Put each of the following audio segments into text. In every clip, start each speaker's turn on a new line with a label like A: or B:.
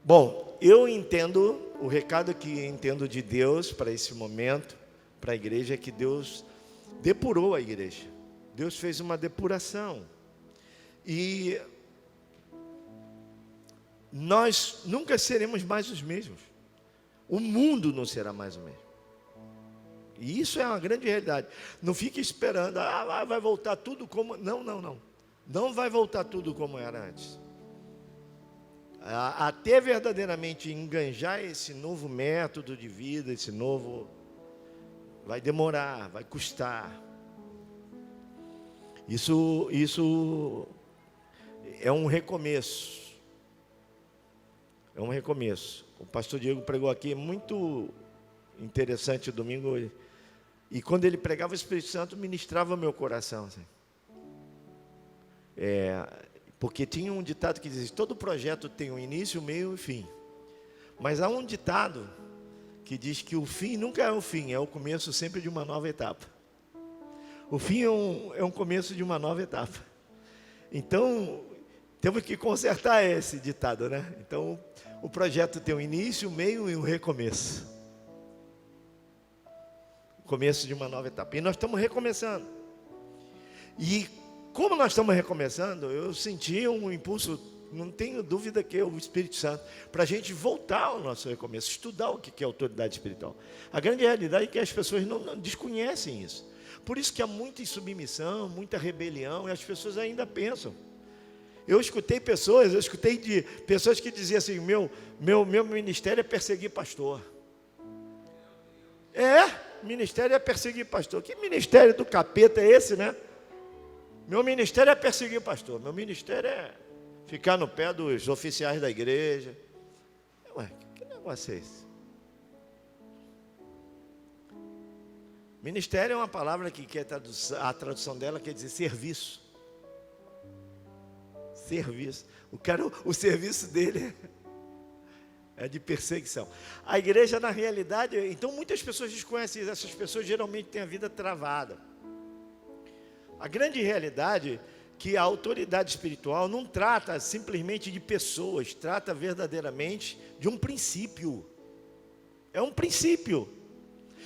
A: Bom, eu entendo, o recado que entendo de Deus para esse momento, para a igreja, é que Deus depurou a igreja. Deus fez uma depuração. E nós nunca seremos mais os mesmos. O mundo não será mais o mesmo. E isso é uma grande realidade. Não fique esperando, vai voltar tudo como... Não. Não vai voltar tudo como era antes. Até verdadeiramente enganjar esse novo método de vida, esse novo... Vai demorar, vai custar. Isso é um recomeço. É um recomeço. O pastor Diego pregou aqui, muito interessante, domingo. E quando ele pregava, o Espírito Santo ministrava meu coração. Assim. Porque tinha um ditado que dizia: todo projeto tem um início, meio e fim. Mas há um ditado que diz que o fim nunca é o fim, é o começo sempre de uma nova etapa. O fim é um começo de uma nova etapa. Então, temos que consertar esse ditado, né? Então, o projeto tem um início, um meio e um recomeço. O começo de uma nova etapa. E nós estamos recomeçando. E como nós estamos recomeçando, eu senti um impulso, não tenho dúvida que é o Espírito Santo, para a gente voltar ao nosso recomeço, estudar o que é autoridade espiritual. A grande realidade é que as pessoas não desconhecem isso. Por isso que há muita insubmissão, muita rebelião, e as pessoas ainda pensam. Eu escutei de pessoas que diziam assim: meu ministério é perseguir pastor. Ministério é perseguir pastor. Que ministério do capeta é esse, né? Meu ministério é perseguir pastor. Meu ministério é ficar no pé dos oficiais da igreja. Ué, que negócio é esse? Ministério é uma palavra que a tradução dela quer dizer serviço. Serviço. O serviço dele é de perseguição. A igreja, na realidade, então muitas pessoas desconhecem isso. Essas pessoas geralmente têm a vida travada. A grande realidade é que a autoridade espiritual não trata simplesmente de pessoas, trata verdadeiramente de um princípio. É um princípio.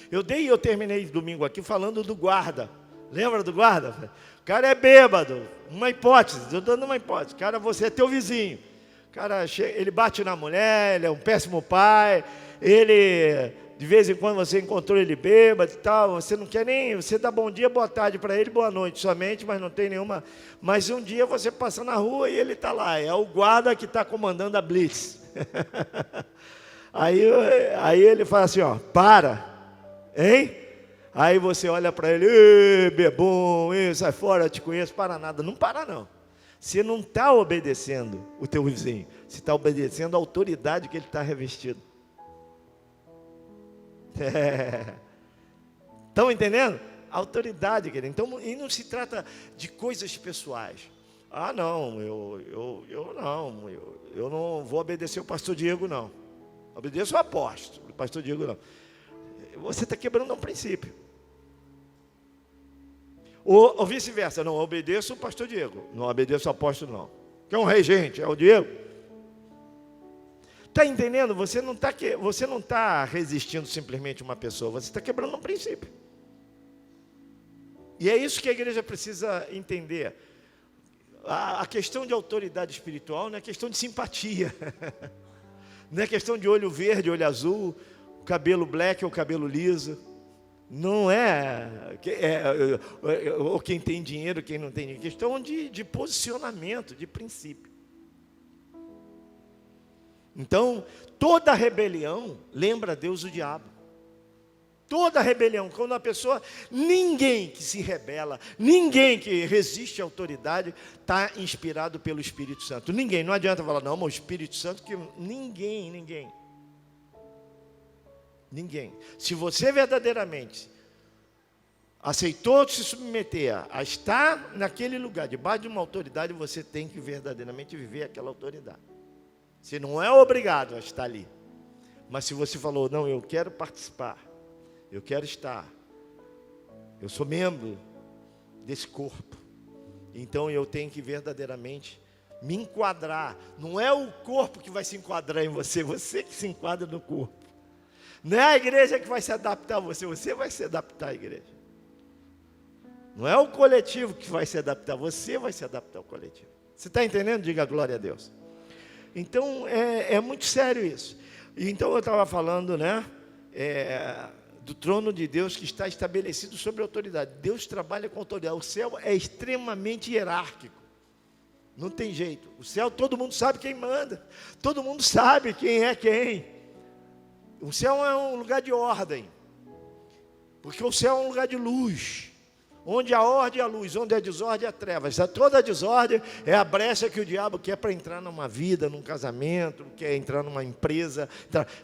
A: Eu terminei domingo aqui falando do guarda. Lembra do guarda? O cara é bêbado. Uma hipótese, estou dando uma hipótese. Cara, você é teu vizinho. Cara, ele bate na mulher, ele é um péssimo pai. Ele, de vez em quando você encontrou ele bêbado e tal. Você não quer nem, você dá bom dia, boa tarde para ele, boa noite somente, mas não tem nenhuma. Mas um dia você passa na rua e ele está lá. É o guarda que está comandando a blitz. Aí ele fala assim, ó, para. Hein? Aí você olha para ele, bebum, sai fora, eu te conheço, para nada. Não para não. Você não está obedecendo o teu vizinho. Você está obedecendo a autoridade que ele está revestido. Estão entendendo? A autoridade, querido. Então, e não se trata de coisas pessoais. Não, eu não vou obedecer o pastor Diego, não. Obedeço o apóstolo, o pastor Diego, não. Você está quebrando um princípio. Ou vice-versa, não obedeço o pastor Diego, não obedeço o apóstolo, não. Que é um regente, é o Diego. Está entendendo? Você não está resistindo simplesmente uma pessoa, você está quebrando um princípio. E é isso que a igreja precisa entender. A questão de autoridade espiritual não é questão de simpatia. Não é questão de olho verde, olho azul, cabelo black ou cabelo liso. Não ou quem tem dinheiro, quem não tem dinheiro. Questão de posicionamento, de princípio. Então, toda rebelião lembra a Deus o diabo. Toda rebelião, quando a pessoa, ninguém que se rebela, ninguém que resiste à autoridade, está inspirado pelo Espírito Santo. Ninguém, não adianta falar, não, mas o Espírito Santo, que ninguém. Se você verdadeiramente aceitou se submeter a estar naquele lugar, debaixo de uma autoridade, você tem que verdadeiramente viver aquela autoridade. Você não é obrigado a estar ali. Mas se você falou, não, eu quero participar, eu quero estar, eu sou membro desse corpo, então eu tenho que verdadeiramente me enquadrar. Não é o corpo que vai se enquadrar em você, você que se enquadra no corpo. Não é a igreja que vai se adaptar a você, você vai se adaptar à igreja. Não é o coletivo que vai se adaptar, você vai se adaptar ao coletivo. Você está entendendo? Diga glória a Deus. Então, é muito sério isso. Então, eu estava falando, né, do trono de Deus que está estabelecido sobre a autoridade. Deus trabalha com autoridade. O céu é extremamente hierárquico. Não tem jeito. O céu, todo mundo sabe quem manda. Todo mundo sabe quem é quem. O céu é um lugar de ordem. Porque o céu é um lugar de luz. Onde a ordem é a luz, onde a desordem é a trevas. Toda a desordem é a brecha que o diabo quer para entrar numa vida, num casamento, quer entrar numa empresa.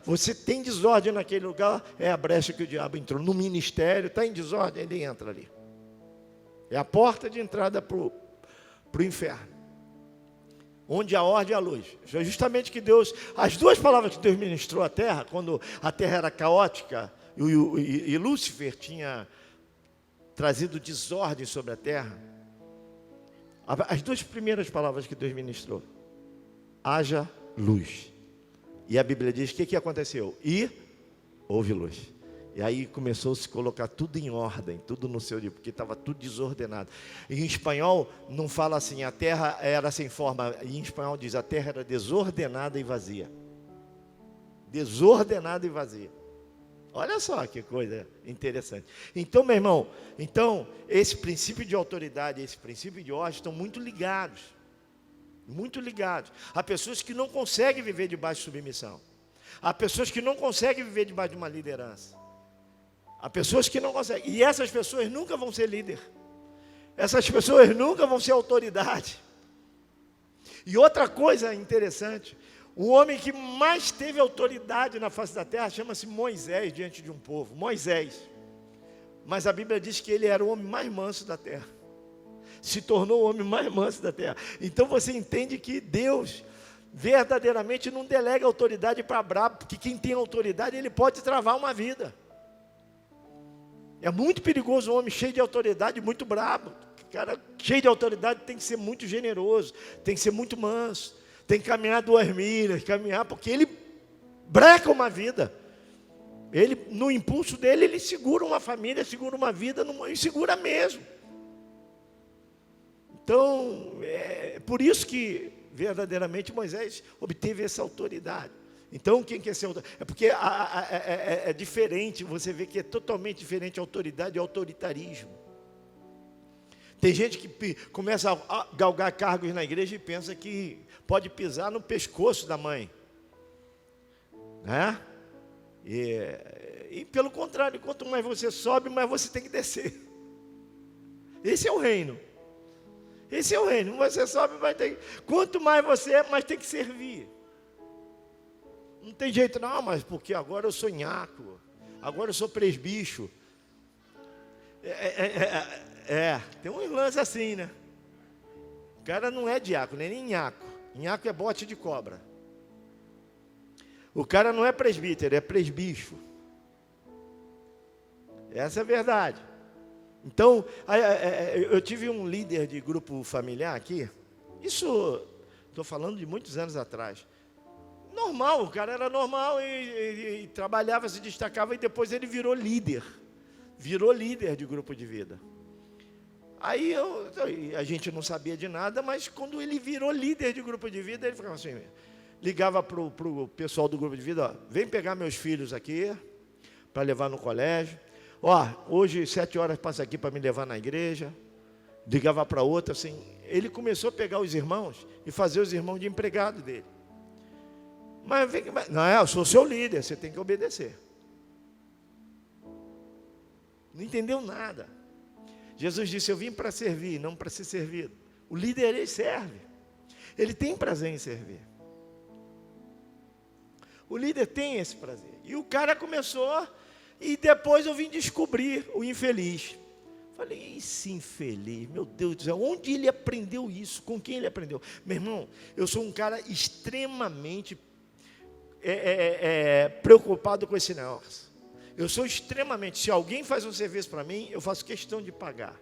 A: Você tem desordem naquele lugar, é a brecha que o diabo entrou. No ministério, está em desordem, ele entra ali. É a porta de entrada para o inferno. Onde a ordem é a luz. Foi justamente que Deus, as duas palavras que Deus ministrou à terra, quando a terra era caótica e Lúcifer tinha trazido desordem sobre a terra, as duas primeiras palavras que Deus ministrou: haja luz. E a Bíblia diz que aconteceu? E houve luz. E aí começou a se colocar tudo em ordem, tudo no seu dia, porque estava tudo desordenado. Em espanhol não fala assim, a terra era sem forma. Em espanhol diz, a terra era desordenada e vazia. Desordenada e vazia. Olha só que coisa interessante. Então, meu irmão, esse princípio de autoridade, esse princípio de ordem estão muito ligados. Muito ligados. Há pessoas que não conseguem viver debaixo de submissão. Há pessoas que não conseguem viver debaixo de uma liderança. Há pessoas que não conseguem. E essas pessoas nunca vão ser líder. Essas pessoas nunca vão ser autoridade. E outra coisa interessante, o homem que mais teve autoridade na face da terra chama-se Moisés diante de um povo. Moisés. Mas a Bíblia diz que ele era o homem mais manso da terra. Se tornou o homem mais manso da terra. Então você entende que Deus verdadeiramente não delega autoridade para brabo, porque quem tem autoridade, ele pode travar uma vida. É muito perigoso um homem cheio de autoridade, muito brabo. Cara cheio de autoridade tem que ser muito generoso, tem que ser muito manso. Tem que caminhar 2 milhas, porque ele breca uma vida. Ele, no impulso dele, ele segura uma família, segura uma vida, e segura mesmo. Então, é por isso que, verdadeiramente, Moisés obteve essa autoridade. Então, quem quer ser autoridade? É porque é diferente, você vê que é totalmente diferente a autoridade e o autoritarismo. Tem gente que começa a galgar cargos na igreja e pensa que pode pisar no pescoço da mãe, né? E pelo contrário, quanto mais você sobe, mais você tem que descer. Esse é o reino. Esse é o reino. Você sobe, vai ter. Quanto mais você é, mais tem que servir. Não tem jeito não, mas porque agora eu sou nhaco, agora eu sou presbicho. Tem um lance assim, né? O cara não é diácono, nem nhaco. Nhaco é bote de cobra. O cara não é presbítero, é presbicho. Essa é a verdade. Então, eu tive um líder de grupo familiar aqui. Isso, estou falando de muitos anos atrás. Normal, o cara era normal e trabalhava, se destacava e depois ele virou líder. Virou líder de grupo de vida. Aí a gente não sabia de nada, mas quando ele virou líder de grupo de vida, ele ficava assim, ligava para o pessoal do grupo de vida, ó, vem pegar meus filhos aqui, para levar no colégio. Ó, hoje 7 horas passa aqui para me levar na igreja. Ligava para outra, assim. Ele começou a pegar os irmãos e fazer os irmãos de empregado dele. Mas não, eu sou seu líder, você tem que obedecer. Não entendeu nada. Jesus disse, eu vim para servir, não para ser servido. O líder, ele serve. Ele tem prazer em servir. O líder tem esse prazer. E o cara começou, e depois eu vim descobrir o infeliz. Falei, esse infeliz, meu Deus do céu, onde ele aprendeu isso? Com quem ele aprendeu? Meu irmão, eu sou um cara extremamente preocupado com esse negócio. Eu sou extremamente, se alguém faz um serviço para mim, eu faço questão de pagar.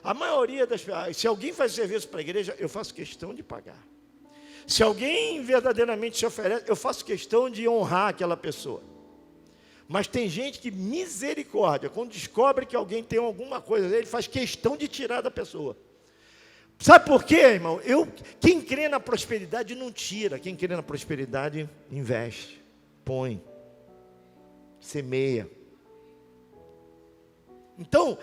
A: A maioria das pessoas, se alguém faz serviço para a igreja, eu faço questão de pagar. Se alguém verdadeiramente se oferece, eu faço questão de honrar aquela pessoa. Mas tem gente que, misericórdia, quando descobre que alguém tem alguma coisa, ele faz questão de tirar da pessoa. Sabe por quê, irmão? Quem crê na prosperidade não tira, quem crê na prosperidade investe, põe, semeia. Então,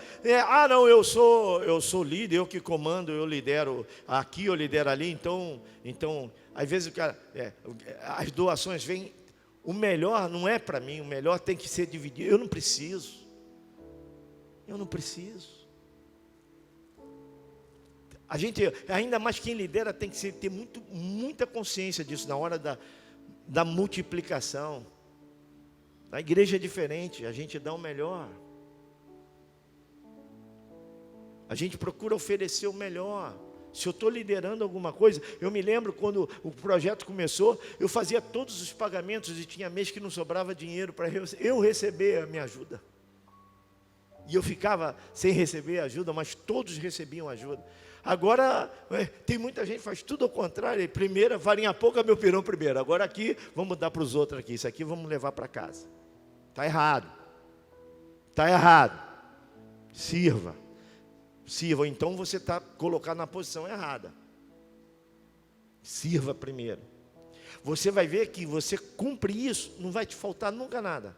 A: não, eu sou líder, eu que comando, eu lidero aqui, eu lidero ali, então às vezes o cara, as doações vêm, o melhor não é para mim, o melhor tem que ser dividido, eu não preciso. A gente, ainda mais quem lidera, tem que ter muita consciência disso, na hora da multiplicação. A igreja é diferente, a gente dá o melhor. A gente procura oferecer o melhor. Se eu estou liderando alguma coisa, eu me lembro quando o projeto começou, eu fazia todos os pagamentos e tinha mês que não sobrava dinheiro para eu receber a minha ajuda. E eu ficava sem receber ajuda, mas todos recebiam ajuda. Agora, tem muita gente que faz tudo ao contrário. Primeira, farinha pouca, meu pirão primeiro. Agora aqui, vamos dar para os outros aqui. Isso aqui vamos levar para casa. Está errado. Está errado. Sirva, então você está colocado na posição errada. Sirva primeiro. Você vai ver que você cumpre isso, não vai te faltar nunca nada.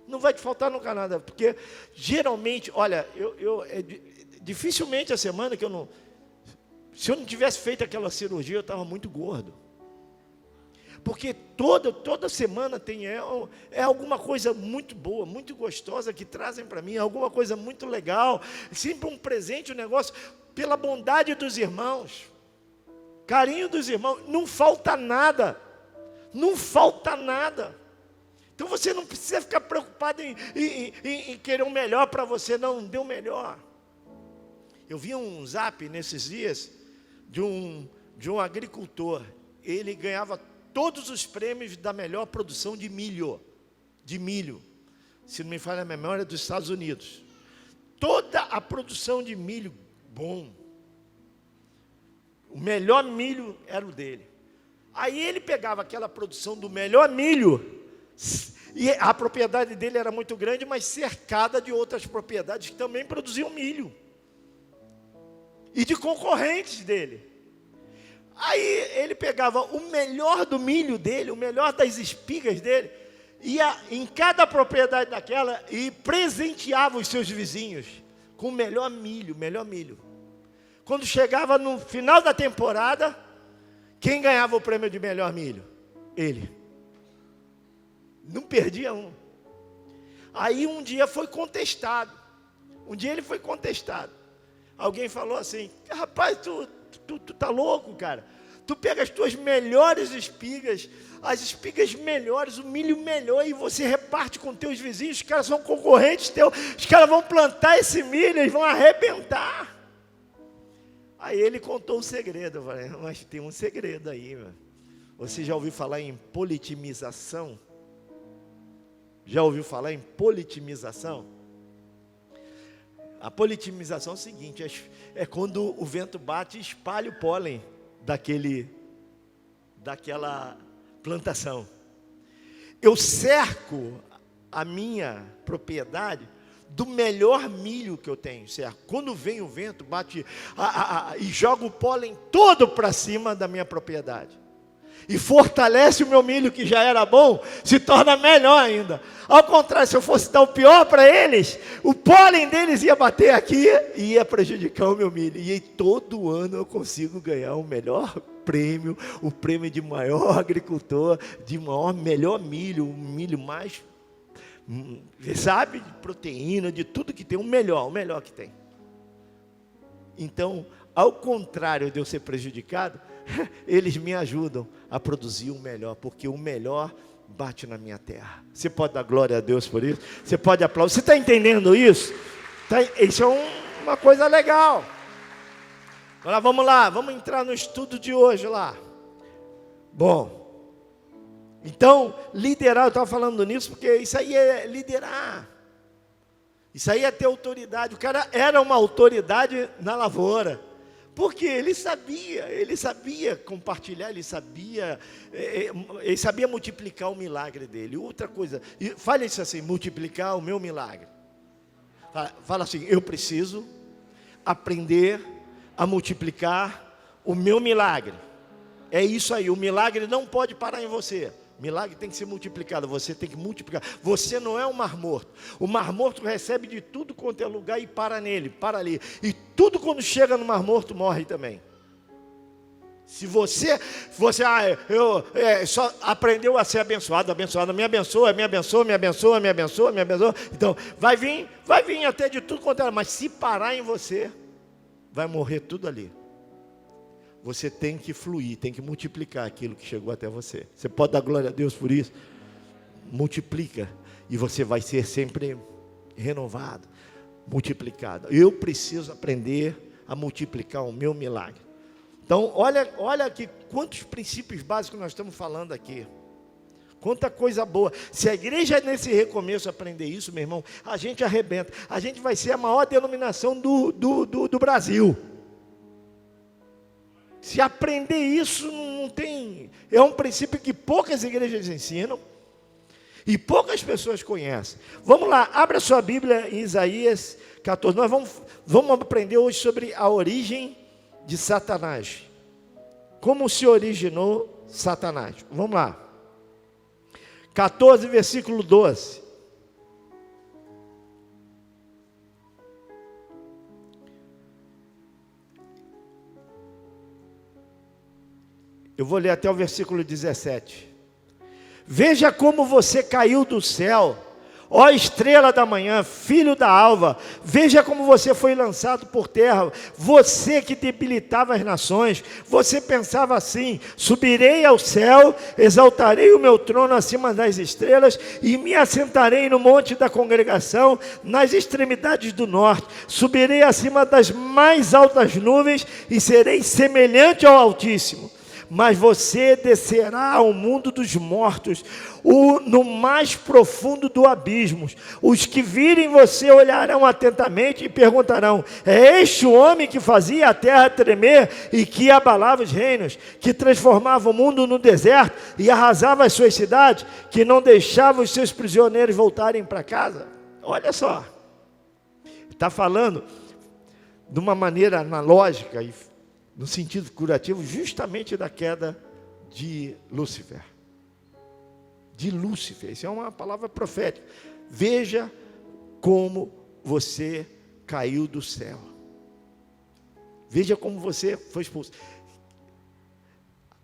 A: Não vai te faltar nunca nada, porque geralmente, olha, dificilmente a semana que se eu não tivesse feito aquela cirurgia, eu estava muito gordo. Porque toda semana tem alguma coisa muito boa, muito gostosa que trazem para mim, alguma coisa muito legal, sempre um presente, um negócio, pela bondade dos irmãos, carinho dos irmãos, não falta nada, Então você não precisa ficar preocupado em querer o melhor para você, não, dê o melhor. Eu vi um zap nesses dias de um agricultor, ele ganhava todos os prêmios da melhor produção de milho, se não me falha a memória, dos Estados Unidos. Toda a produção de milho bom, o melhor milho era o dele. Aí ele pegava aquela produção do melhor milho, e a propriedade dele era muito grande, mas cercada de outras propriedades que também produziam milho, e de concorrentes dele. Aí ele pegava o melhor do milho dele, o melhor das espigas dele, ia em cada propriedade daquela e presenteava os seus vizinhos com o melhor milho. Quando chegava no final da temporada, quem ganhava o prêmio de melhor milho? Ele. Não perdia um. Aí um dia ele foi contestado. Alguém falou assim: rapaz, tu tá louco, cara? Tu pega as tuas melhores espigas, as espigas melhores, o milho melhor, e você reparte com teus vizinhos. Os caras são concorrentes teus, os caras vão plantar esse milho, eles vão arrebentar. Aí ele contou o segredo. Eu falei: mas tem um segredo aí, meu. Você já ouviu falar em politimização? A politimização é o seguinte: é quando o vento bate e espalha o pólen daquela plantação. Eu cerco a minha propriedade do melhor milho que eu tenho, certo? Quando vem o vento, bate e joga o pólen todo para cima da minha propriedade. E fortalece o meu milho, que já era bom, se torna melhor ainda. Ao contrário, se eu fosse dar o pior para eles, o pólen deles ia bater aqui e ia prejudicar o meu milho. E aí, todo ano eu consigo ganhar o melhor prêmio, o prêmio de maior agricultor, de melhor milho, o milho mais, sabe, de proteína, de tudo que tem, o melhor que tem. Então, ao contrário de eu ser prejudicado, eles me ajudam a produzir o melhor, porque o melhor bate na minha terra. Você pode dar glória a Deus por isso? Você pode aplaudir? Você está entendendo isso? Isso é uma coisa legal. Agora vamos lá, vamos entrar no estudo de hoje lá. Bom, então, liderar, eu estava falando nisso, porque isso aí é liderar. Isso aí é ter autoridade. O cara era uma autoridade na lavoura. Porque ele sabia compartilhar, ele sabia multiplicar o milagre dele. Outra coisa, fale isso assim, multiplicar o meu milagre. Fala assim, eu preciso aprender a multiplicar o meu milagre. É isso aí, o milagre não pode parar em você. O milagre tem que ser multiplicado, você tem que multiplicar. Você não é um mar morto. O mar morto recebe de tudo quanto é lugar e para nele, para ali. E tudo quando chega no mar morto morre também. Se você só aprendeu a ser abençoado, me abençoa. Então, vai vir até de tudo quanto é, mas se parar em você, vai morrer tudo ali. Você tem que fluir, tem que multiplicar aquilo que chegou até você. Você pode dar glória a Deus por isso? Multiplica e você vai ser sempre renovado, multiplicado. Eu preciso aprender a multiplicar o meu milagre. Então, olha aqui quantos princípios básicos nós estamos falando aqui. Quanta coisa boa. Se a igreja nesse recomeço aprender isso, meu irmão, a gente arrebenta. A gente vai ser a maior denominação do Brasil. Se aprender isso, não tem... É um princípio que poucas igrejas ensinam e poucas pessoas conhecem. Vamos lá, abra sua Bíblia em Isaías 14. Nós vamos aprender hoje sobre a origem de Satanás. Como se originou Satanás. Vamos lá. 14, versículo 12. Eu vou ler até o versículo 17. Veja como você caiu do céu, ó estrela da manhã, filho da alva. Veja como você foi lançado por terra, você que debilitava as nações. Você pensava assim: subirei ao céu, exaltarei o meu trono acima das estrelas e me assentarei no monte da congregação, nas extremidades do norte. Subirei acima das mais altas nuvens e serei semelhante ao Altíssimo. Mas você descerá ao mundo dos mortos, no mais profundo do abismo. Os que virem você olharão atentamente e perguntarão: é este o homem que fazia a terra tremer e que abalava os reinos, que transformava o mundo no deserto e arrasava as suas cidades, que não deixava os seus prisioneiros voltarem para casa? Olha só, está falando de uma maneira analógica e no sentido curativo, justamente da queda de Lúcifer. Isso é uma palavra profética. Veja como você caiu do céu. Veja como você foi expulso.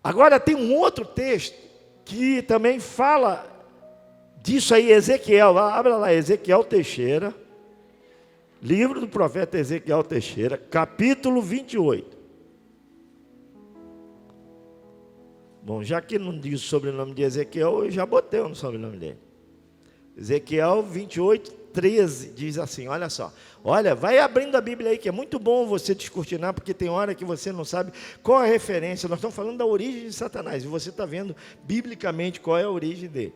A: Agora tem um outro texto que também fala disso aí, Ezequiel. Abra lá, Ezequiel Teixeira. Livro do profeta Ezequiel Teixeira, capítulo 28. Bom, já que não diz o sobrenome de Ezequiel, eu já botei o sobrenome dele. Ezequiel 28, 13, diz assim, olha só. Olha, vai abrindo a Bíblia aí, que é muito bom você descortinar, porque tem hora que você não sabe qual é a referência. Nós estamos falando da origem de Satanás, e você está vendo biblicamente qual é a origem dele.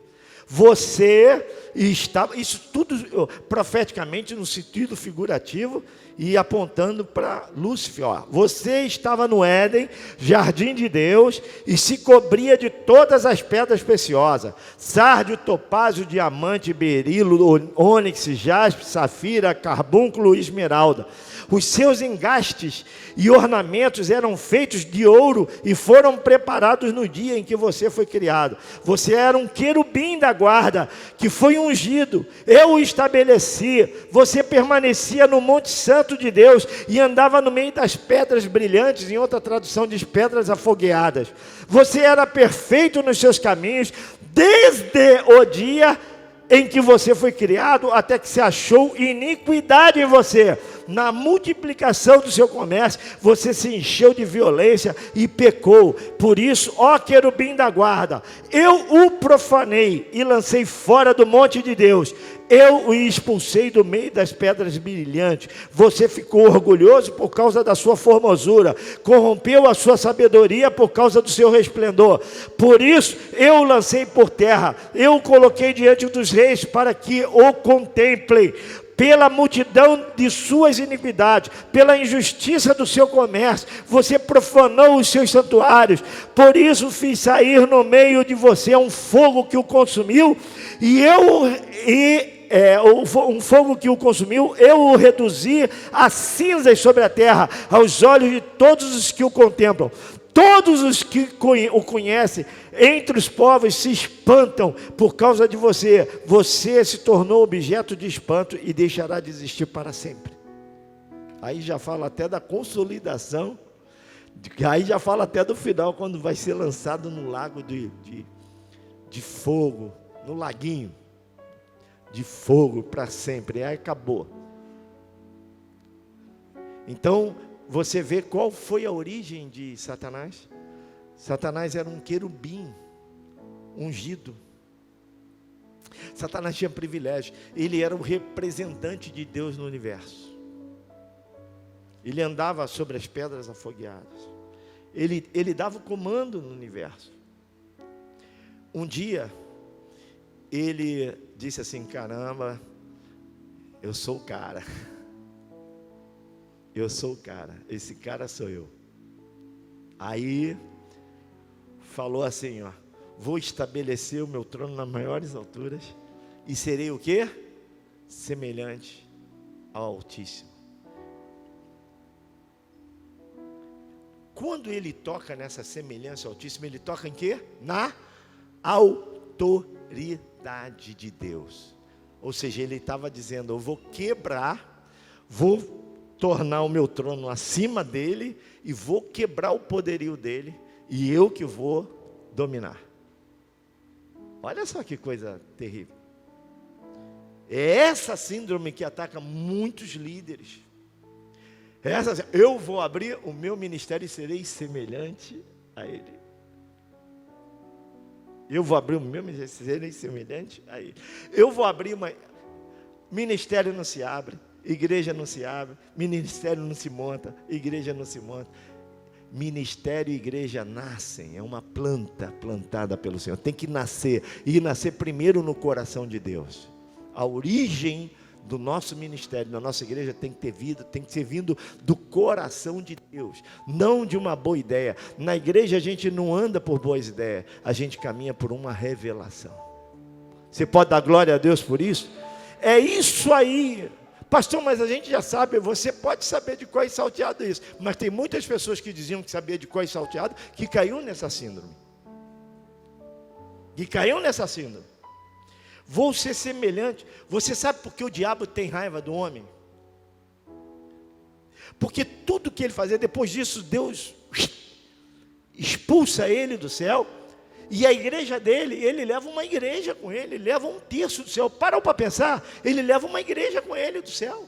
A: Você estava, isso tudo profeticamente no sentido figurativo e apontando para Lúcifer. Ó. Você estava no Éden, jardim de Deus, e se cobria de todas as pedras preciosas: sárdio, topázio, diamante, berilo, ônix, jaspe, safira, carbúnculo e esmeralda. Os seus engastes e ornamentos eram feitos de ouro e foram preparados no dia em que você foi criado. Você era um querubim da guarda que foi ungido. Eu o estabeleci. Você permanecia no Monte Santo de Deus e andava no meio das pedras brilhantes. Em outra tradução diz pedras afogueadas. Você era perfeito nos seus caminhos desde o dia em que você foi criado até que se achou iniquidade em você. Na multiplicação do seu comércio, você se encheu de violência e pecou. Por isso, ó querubim da guarda, eu o profanei e lancei fora do monte de Deus. Eu o expulsei do meio das pedras brilhantes. Você ficou orgulhoso por causa da sua formosura, corrompeu a sua sabedoria por causa do seu resplendor. Por isso, eu o lancei por terra, eu o coloquei diante dos reis para que o contemplem. pela multidão de suas iniquidades, pela injustiça do seu comércio, você profanou os seus santuários. Por isso fiz sair no meio de você um fogo que o consumiu, um fogo que o consumiu, eu o reduzi a cinzas sobre a terra, aos olhos de todos os que o contemplam. Todos os que o conhecem, entre os povos, se espantam por causa de você. Você se tornou objeto de espanto e deixará de existir para sempre. Aí já fala até da consolidação, aí já fala até do final, quando vai ser lançado no lago de fogo, no laguinho de fogo para sempre. Aí acabou. Então, você vê qual foi a origem de Satanás? Satanás era um querubim ungido. Satanás tinha privilégio. Ele era o representante de Deus no universo. Ele andava sobre as pedras afogueadas. Ele dava o comando no universo. Um dia, ele disse assim: caramba, eu sou o cara. Eu sou o cara, esse cara sou eu. Aí, falou assim, ó: vou estabelecer o meu trono nas maiores alturas, e serei o quê? Semelhante ao Altíssimo. Quando ele toca nessa semelhança ao Altíssimo, ele toca em quê? Na autoridade de Deus. Ou seja, ele estava dizendo: eu vou quebrar, vou tornar o meu trono acima dele, e vou quebrar o poderio dele, e eu que vou dominar. Olha só que coisa terrível. É essa síndrome que ataca muitos líderes. Eu vou abrir o meu ministério e serei semelhante a ele. Eu vou abrir o meu ministério e serei semelhante a ele. Eu vou abrir uma... Ministério não se abre, igreja não se abre, ministério não se monta, igreja não se monta. Ministério e igreja nascem, é uma planta plantada pelo Senhor. Tem que nascer, e nascer primeiro no coração de Deus. A origem do nosso ministério, da nossa igreja, tem que ser vindo do coração de Deus, não de uma boa ideia. Na igreja a gente não anda por boas ideias, a gente caminha por uma revelação. Você pode dar glória a Deus por isso? É isso aí. Pastor, mas a gente já sabe. Você pode saber de cor e salteado isso, mas tem muitas pessoas que diziam que sabia de cor e salteado, que caiu nessa síndrome. Vou ser semelhante. Você sabe por que o diabo tem raiva do homem? Porque tudo que ele fazia, depois disso, Deus expulsa ele do céu. E a igreja dele, ele leva uma igreja com ele, leva um terço do céu. Parou para pensar? Ele leva uma igreja com ele do céu.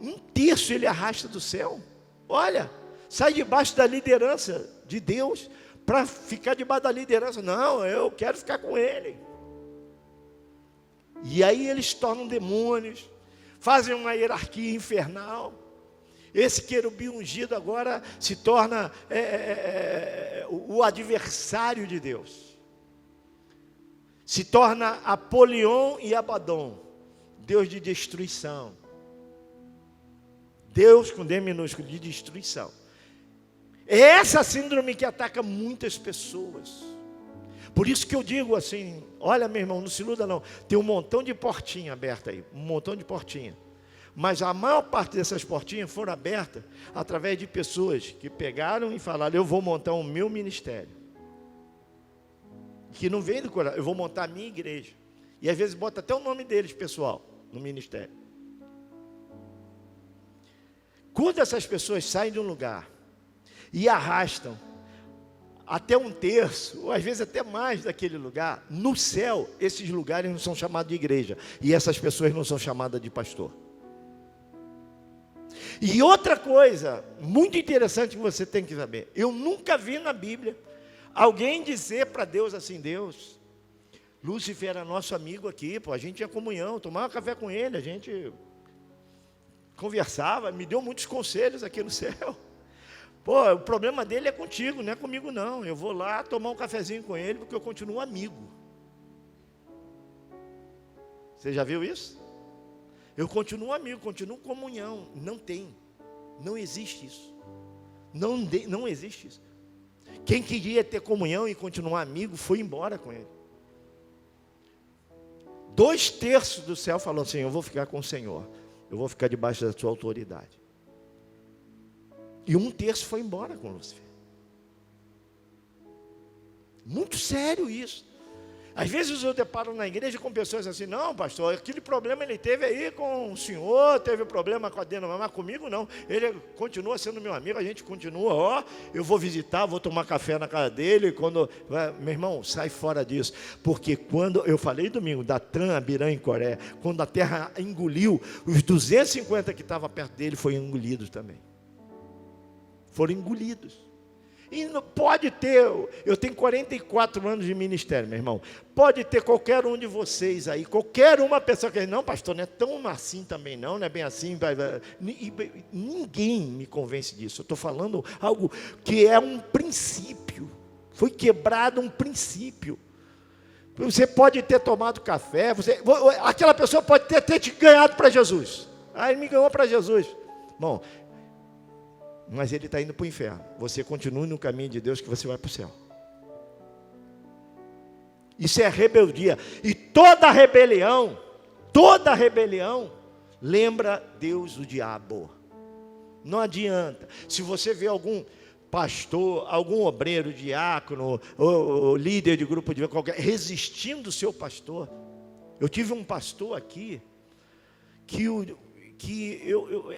A: Um terço ele arrasta do céu. Olha, sai debaixo da liderança de Deus para ficar debaixo da liderança. Não, eu quero ficar com ele. E aí eles tornam demônios, fazem uma hierarquia infernal. Esse querubim ungido agora se torna o adversário de Deus. Se torna Apolion e Abaddon, Deus de destruição. Deus com D minúsculo, de destruição. É essa síndrome que ataca muitas pessoas. Por isso que eu digo assim: olha, meu irmão, não se iluda não. Tem um montão de portinha aberta aí, um montão de portinha. Mas a maior parte dessas portinhas foram abertas através de pessoas que pegaram e falaram: eu vou montar o meu ministério. Que não vem do coração, eu vou montar a minha igreja. E às vezes bota até o nome deles, pessoal, no ministério. Quando essas pessoas saem de um lugar e arrastam até um terço, ou às vezes até mais daquele lugar, no céu, esses lugares não são chamados de igreja. E essas pessoas não são chamadas de pastor. E outra coisa muito interessante que você tem que saber: eu nunca vi na Bíblia alguém dizer para Deus assim: Deus, Lúcifer era nosso amigo aqui, pô, a gente tinha comunhão, tomava café com ele, a gente conversava, me deu muitos conselhos aqui no céu. Pô, o problema dele é contigo, não é comigo não. Eu vou lá tomar um cafezinho com ele porque eu continuo amigo. Você já viu isso? Eu continuo amigo, continuo comunhão. Não tem. Não existe isso. Não existe isso. Quem queria ter comunhão e continuar amigo, foi embora com ele. 2/3 do céu falou assim: eu vou ficar com o Senhor. Eu vou ficar debaixo da sua autoridade. E 1/3 foi embora com Lúcifer. Muito sério isso. Às vezes eu deparo na igreja com pessoas assim: não, pastor, aquele problema ele teve aí com o senhor, teve problema com a Dena, mas comigo não. Ele continua sendo meu amigo, a gente continua, eu vou visitar, vou tomar café na casa dele. Meu irmão, sai fora disso. Porque quando, eu falei domingo, Datã, Abirã e Coré, quando a terra engoliu, os 250 que estavam perto dele foram engolidos também. Foram engolidos. E não pode ter, eu tenho 44 anos de ministério, meu irmão. Pode ter qualquer um de vocês aí, qualquer uma pessoa que diz: não, pastor, não é tão assim também não é bem assim. Ninguém me convence disso. Eu estou falando algo que é um princípio. Foi quebrado um princípio. Você pode ter tomado café, aquela pessoa pode ter te ganhado para Jesus. Ah, ele me ganhou para Jesus. Bom, mas ele está indo para o inferno. Você continue no caminho de Deus, que você vai para o céu. Isso é rebeldia. E toda rebelião lembra Deus o diabo. Não adianta. Se você vê algum pastor, algum obreiro, diácono, ou líder de grupo de qualquer, resistindo o seu pastor. Eu tive um pastor aqui que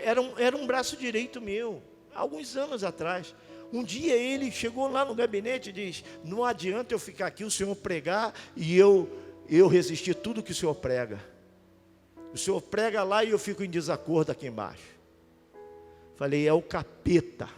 A: era um braço direito meu. Alguns anos atrás, um dia ele chegou lá no gabinete e diz: não adianta eu ficar aqui, o senhor pregar, e eu resistir tudo que o senhor prega. O senhor prega lá e eu fico em desacordo aqui embaixo. Falei: é o capeta.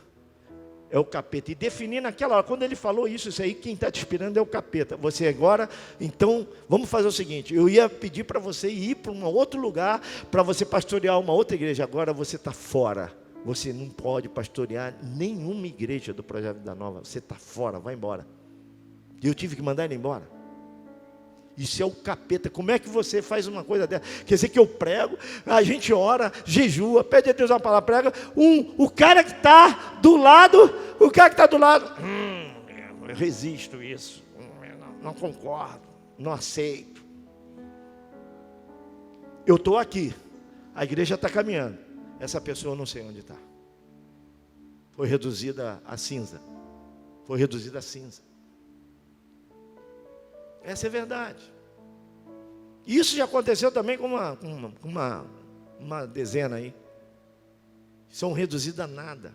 A: É o capeta. E defini naquela hora, quando ele falou isso aí, quem está te esperando é o capeta. Você agora, então, vamos fazer o seguinte: eu ia pedir para você ir para um outro lugar, para você pastorear uma outra igreja. Agora você está fora. Você não pode pastorear nenhuma igreja do Projeto Vida Nova. Você está fora, vai embora. E eu tive que mandar ele embora. Isso é o capeta. Como é que você faz uma coisa dessa? Quer dizer que eu prego, a gente ora, jejua, pede a Deus uma palavra, prega. O cara que está do lado, eu resisto isso. Não concordo, não aceito. Eu estou aqui, a igreja está caminhando. Essa pessoa eu não sei onde está. Foi reduzida a cinza. Foi reduzida a cinza. Essa é a verdade. Isso já aconteceu também com uma dezena aí. São reduzidos a nada.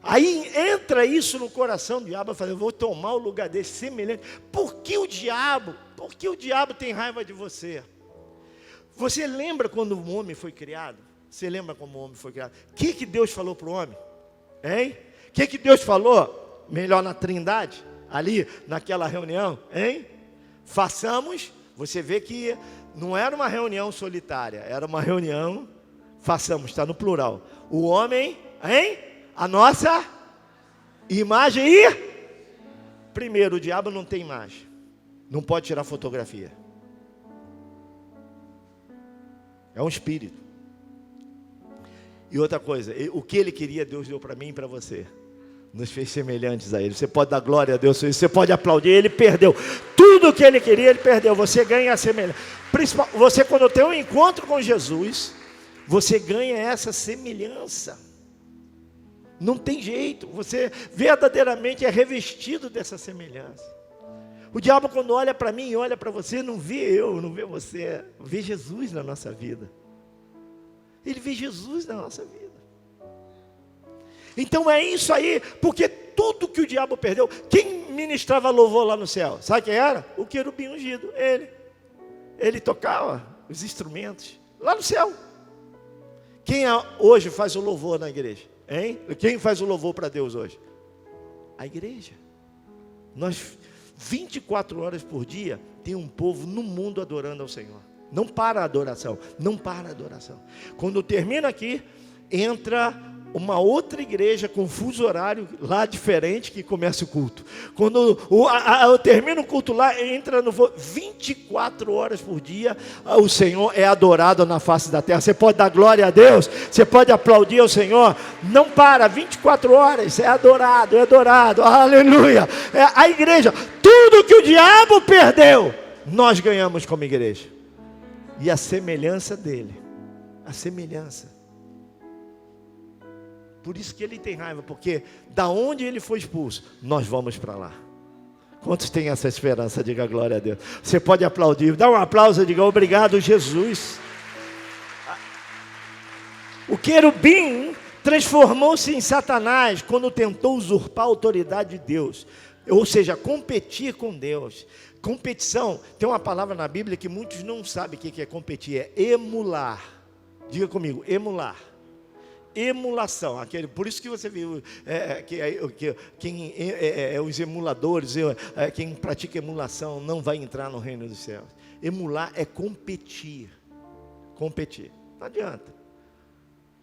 A: Aí entra isso no coração do diabo, eu vou tomar o lugar desse semelhante. Por que o diabo tem raiva de você? Você lembra quando o homem foi criado? Você lembra como o homem foi criado? O que Deus falou para o homem? Hein? O que Deus falou? Melhor na Trindade, ali naquela reunião, hein? Façamos. Você vê que não era uma reunião solitária, era uma reunião, façamos, está no plural. O homem, hein? A nossa imagem e... Primeiro, o diabo não tem imagem. Não pode tirar fotografia. É um espírito. E outra coisa, o que ele queria, Deus deu para mim e para você. Nos fez semelhantes a ele. Você pode dar glória a Deus, você pode aplaudir. Ele perdeu. Tudo o que ele queria, ele perdeu. Você ganha a semelhança. Você, quando tem um encontro com Jesus, você ganha essa semelhança. Não tem jeito. Você verdadeiramente é revestido dessa semelhança. O diabo, quando olha para mim e olha para você, não vê eu, não vê você. Vê Jesus na nossa vida. Ele vê Jesus na nossa vida. Então é isso aí, porque tudo que o diabo perdeu, quem ministrava louvor lá no céu? Sabe quem era? O querubim ungido, ele tocava os instrumentos lá no céu. Quem hoje faz o louvor na igreja? Hein? Quem faz o louvor para Deus hoje? A igreja. Nós 24 horas por dia tem um povo no mundo adorando ao Senhor. Não para a adoração, não para a adoração. Quando termina aqui, entra uma outra igreja com fuso horário lá diferente que começa o culto. Quando eu termino o culto lá, entra no 24 horas por dia, o Senhor é adorado na face da terra. Você pode dar glória a Deus, você pode aplaudir ao Senhor, não para, 24 horas, é adorado, aleluia. A igreja, tudo que o diabo perdeu, nós ganhamos como igreja. E a semelhança dele, a semelhança. Por isso que ele tem raiva, porque da onde ele foi expulso, nós vamos para lá. Quantos têm essa esperança? Diga glória a Deus. Você pode aplaudir, dá um aplauso e diga obrigado, Jesus. O querubim transformou-se em Satanás quando tentou usurpar a autoridade de Deus, ou seja, competir com Deus. Competição, tem uma palavra na Bíblia que muitos não sabem o que é competir, é emular. Diga comigo, emular. Emulação, por isso que você viu quem os emuladores, quem pratica emulação não vai entrar no reino dos céus. Emular é competir, não adianta.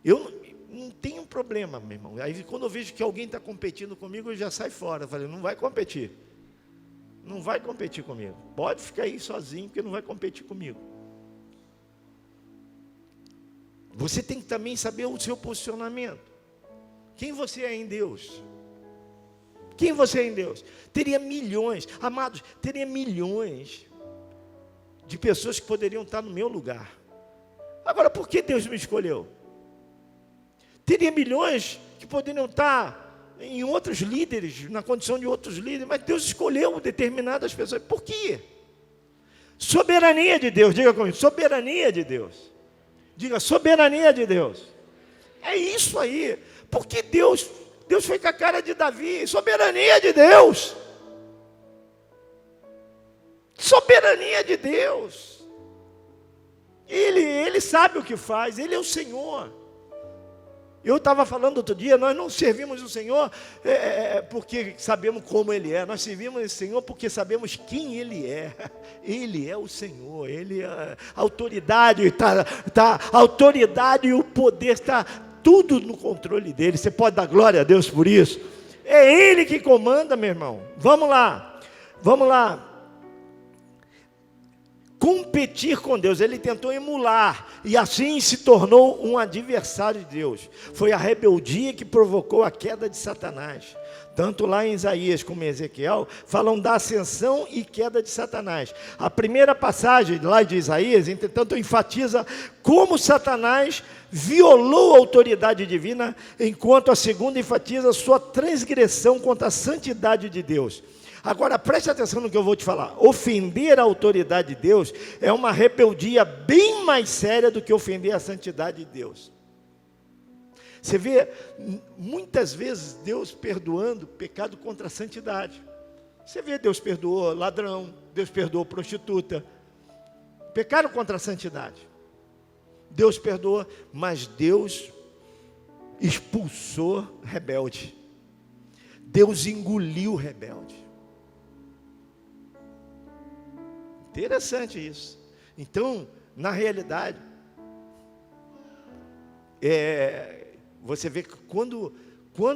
A: Eu não tenho problema, meu irmão. Aí quando eu vejo que alguém está competindo comigo, eu já saio fora. Eu falei, não vai competir comigo, pode ficar aí sozinho, porque não vai competir comigo. Você tem que também saber o seu posicionamento. Quem você é em Deus? Quem você é em Deus? Teria milhões, amados, teria milhões de pessoas que poderiam estar no meu lugar. Agora, por que Deus me escolheu? Teria milhões que poderiam estar em outros líderes, na condição de outros líderes, mas Deus escolheu determinadas pessoas. Por quê? Soberania de Deus, diga comigo, soberania de Deus. Diga, soberania de Deus. É isso aí. Porque Deus foi com a cara de Davi. Soberania de Deus. Soberania de Deus. Ele sabe o que faz. Ele é o Senhor. Eu estava falando outro dia, nós não servimos o Senhor porque sabemos como Ele é. Nós servimos o Senhor porque sabemos quem Ele é. Ele é o Senhor. Ele é a autoridade, a autoridade e o poder está tudo no controle dele. Você pode dar glória a Deus por isso? É Ele que comanda, meu irmão. Vamos lá. Competir com Deus, ele tentou emular, e assim se tornou um adversário de Deus. Foi a rebeldia que provocou a queda de Satanás. Tanto lá em Isaías como em Ezequiel, falam da ascensão e queda de Satanás. A primeira passagem lá de Isaías, entretanto, enfatiza como Satanás violou a autoridade divina, enquanto a segunda enfatiza sua transgressão contra a santidade de Deus. Agora, preste atenção no que eu vou te falar. Ofender a autoridade de Deus é uma rebeldia bem mais séria do que ofender a santidade de Deus. Você vê, muitas vezes, Deus perdoando pecado contra a santidade. Você vê, Deus perdoou ladrão, Deus perdoou prostituta. Pecaram contra a santidade. Deus perdoa, mas Deus expulsou rebelde. Deus engoliu rebelde. Interessante isso. Então, na realidade, você vê que quando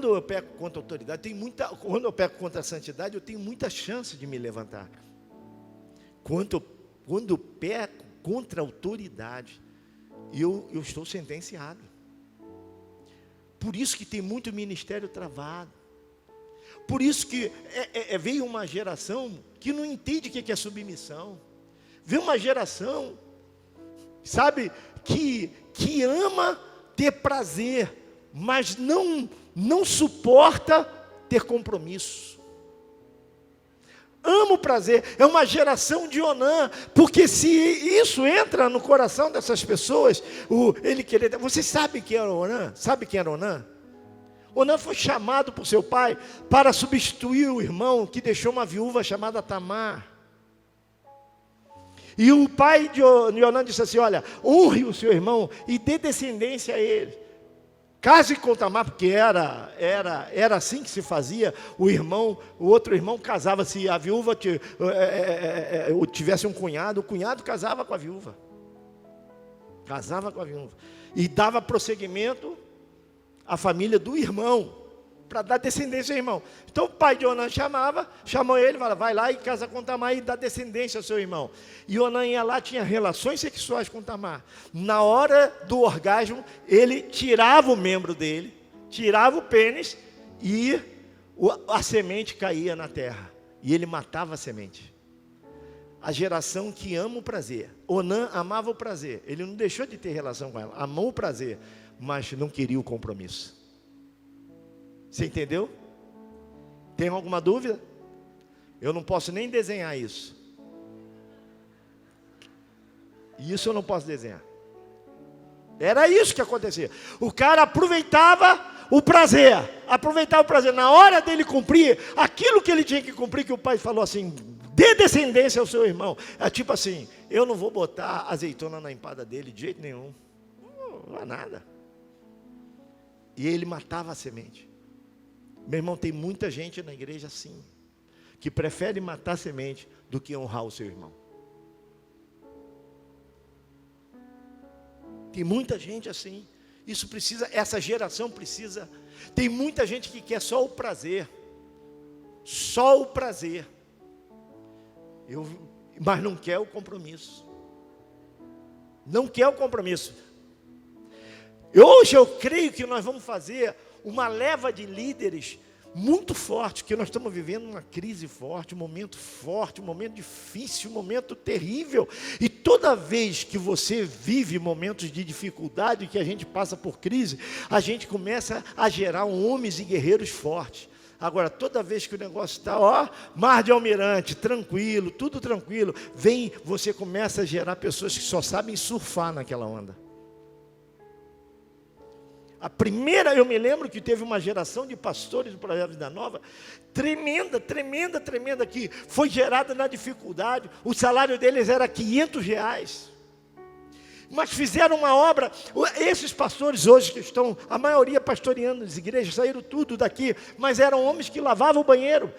A: eu peco contra a autoridade, quando eu peco contra a santidade, eu tenho muita chance de me levantar. Quando eu peco contra a autoridade, eu estou sentenciado. Por isso que tem muito ministério travado. Por isso que veio uma geração que não entende o que é submissão. Veio uma geração, sabe, que ama ter prazer, mas não suporta ter compromisso. Ama o prazer. É uma geração de Onã, porque se isso entra no coração dessas pessoas, ele querer... Você sabe quem era Onã? Sabe quem era Onã? Onã foi chamado por seu pai para substituir o irmão que deixou uma viúva chamada Tamar. E o pai de Onã disse assim: olha, honre o seu irmão e dê descendência a ele. Case com Tamar, porque era assim que se fazia. O outro irmão casava. Se a viúva tivesse um cunhado, o cunhado casava com a viúva. Casava com a viúva. E dava prosseguimento a família do irmão, para dar descendência ao irmão. Então o pai de Onã chamou ele, falava, vai lá e casa com Tamar e dá descendência ao seu irmão. E Onã ia lá, tinha relações sexuais com Tamar. Na hora do orgasmo, ele tirava o membro dele, tirava o pênis e a semente caía na terra. E ele matava a semente. A geração que ama o prazer. Onã amava o prazer. Ele não deixou de ter relação com ela. Amou o prazer, mas não queria o compromisso. Você entendeu? Tem alguma dúvida? Eu não posso nem desenhar isso. Isso eu não posso desenhar. Era isso que acontecia. O cara aproveitava o prazer. Na hora dele cumprir aquilo que ele tinha que cumprir, que o pai falou assim, dê descendência ao seu irmão. É tipo assim, eu não vou botar azeitona na empada dele de jeito nenhum. Não há nada. E ele matava a semente. Meu irmão, tem muita gente na igreja assim, que prefere matar a semente do que honrar o seu irmão. Tem muita gente assim. Isso precisa, essa geração precisa. Tem muita gente que quer só o prazer. Só o prazer. Mas não quer o compromisso. Não quer o compromisso. Hoje eu creio que nós vamos fazer uma leva de líderes muito forte, que nós estamos vivendo uma crise forte, um momento difícil, um momento terrível. E toda vez que você vive momentos de dificuldade, que a gente passa por crise, a gente começa a gerar homens e guerreiros fortes. Agora, toda vez que o negócio está, mar de almirante, tranquilo, tudo tranquilo, você começa a gerar pessoas que só sabem surfar naquela onda. A primeira, eu me lembro que teve uma geração de pastores do Projeto Vida Nova, tremenda, que foi gerada na dificuldade. O salário deles era R$500. Mas fizeram uma obra. Esses pastores hoje que estão, a maioria pastoreando as igrejas, saíram tudo daqui, mas eram homens que lavavam o banheiro.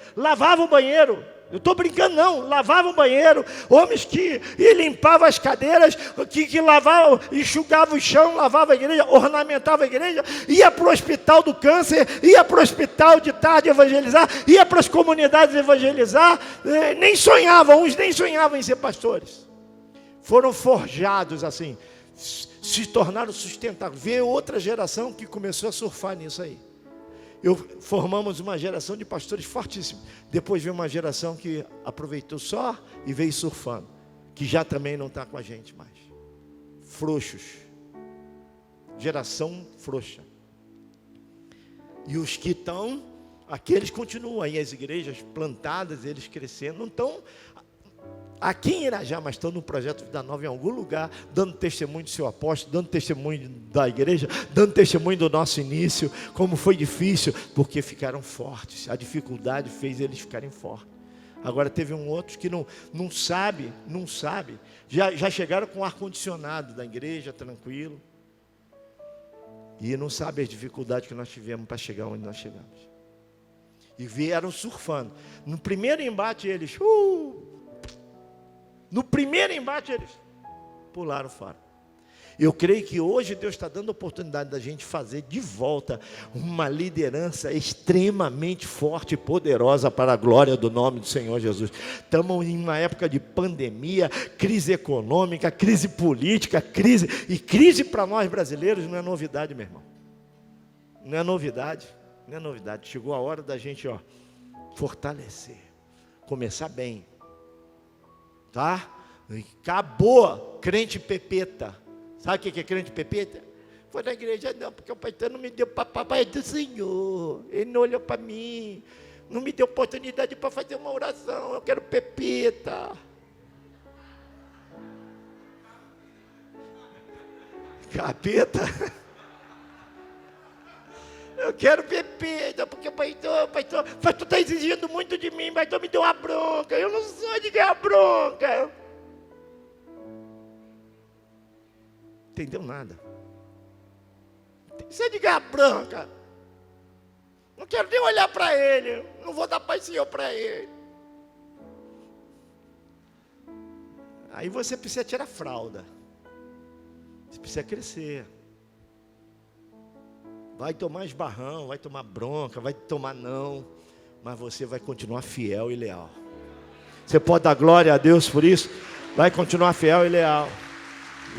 A: Eu estou brincando não, lavavam o banheiro, homens que limpavam as cadeiras, que lavavam, enxugavam o chão, lavavam a igreja, ornamentavam a igreja, ia para o hospital do câncer, ia para o hospital de tarde evangelizar, ia para as comunidades evangelizar, uns nem sonhavam em ser pastores. Foram forjados assim, se tornaram sustentáveis. Veio outra geração que começou a surfar nisso aí. Formamos uma geração de pastores fortíssimos. Depois veio uma geração que aproveitou só e veio surfando, que já também não está com a gente mais. Frouxos. Geração frouxa. E os que estão, aqueles continuam aí, as igrejas plantadas, eles crescendo, não estão aqui em Irajá, mas estão no Projeto Vida Nova em algum lugar, dando testemunho do seu apóstolo, dando testemunho da igreja, dando testemunho do nosso início, como foi difícil, porque ficaram fortes. A dificuldade fez eles ficarem fortes. Agora teve outros que não sabe, já chegaram com ar-condicionado da igreja, tranquilo, e não sabe as dificuldades que nós tivemos para chegar onde nós chegamos. E vieram surfando. No primeiro embate eles pularam fora. Eu creio que hoje Deus está dando a oportunidade da gente fazer de volta uma liderança extremamente forte e poderosa para a glória do nome do Senhor Jesus. Estamos em uma época de pandemia, crise econômica, crise política, crise para nós brasileiros não é novidade, meu irmão. Não é novidade. Chegou a hora da gente fortalecer, começar bem. Tá? Acabou crente pepeta. Sabe o que é crente pepeta? Foi na igreja não, porque o pastor não me deu papai do Senhor. Ele não olhou para mim, não me deu oportunidade para fazer uma oração. Eu quero pepeta. Capeta? Eu quero pepeta, porque o pastor está exigindo muito de mim, pastor me deu uma bronca, eu não sou de ganhar bronca. Entendeu nada. Você é de ganhar bronca. Não quero nem olhar para ele, não vou dar paz Senhor para ele. Aí você precisa tirar a fralda. Você precisa crescer. vai tomar esbarrão, vai tomar bronca, vai tomar não, mas você vai continuar fiel e leal. Você pode dar glória a Deus por isso? Vai continuar fiel e leal.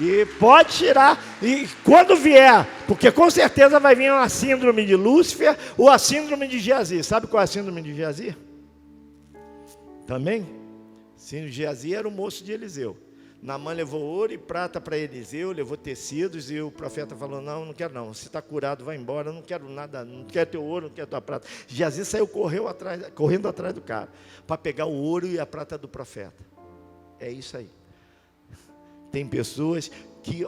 A: E pode tirar, e quando vier, porque com certeza vai vir uma síndrome de Lúcifer ou a síndrome de Geazi. Sabe qual é a síndrome de Geazi? Também? Síndrome de Geazi era o moço de Eliseu. Naamã levou ouro e prata para Eliseu, levou tecidos, e o profeta falou: não quero não, você está curado, vai embora, eu não quero nada, não quero teu ouro, não quero tua prata. Geazi saiu correndo atrás do cara, para pegar o ouro e a prata do profeta. É isso aí. Tem pessoas que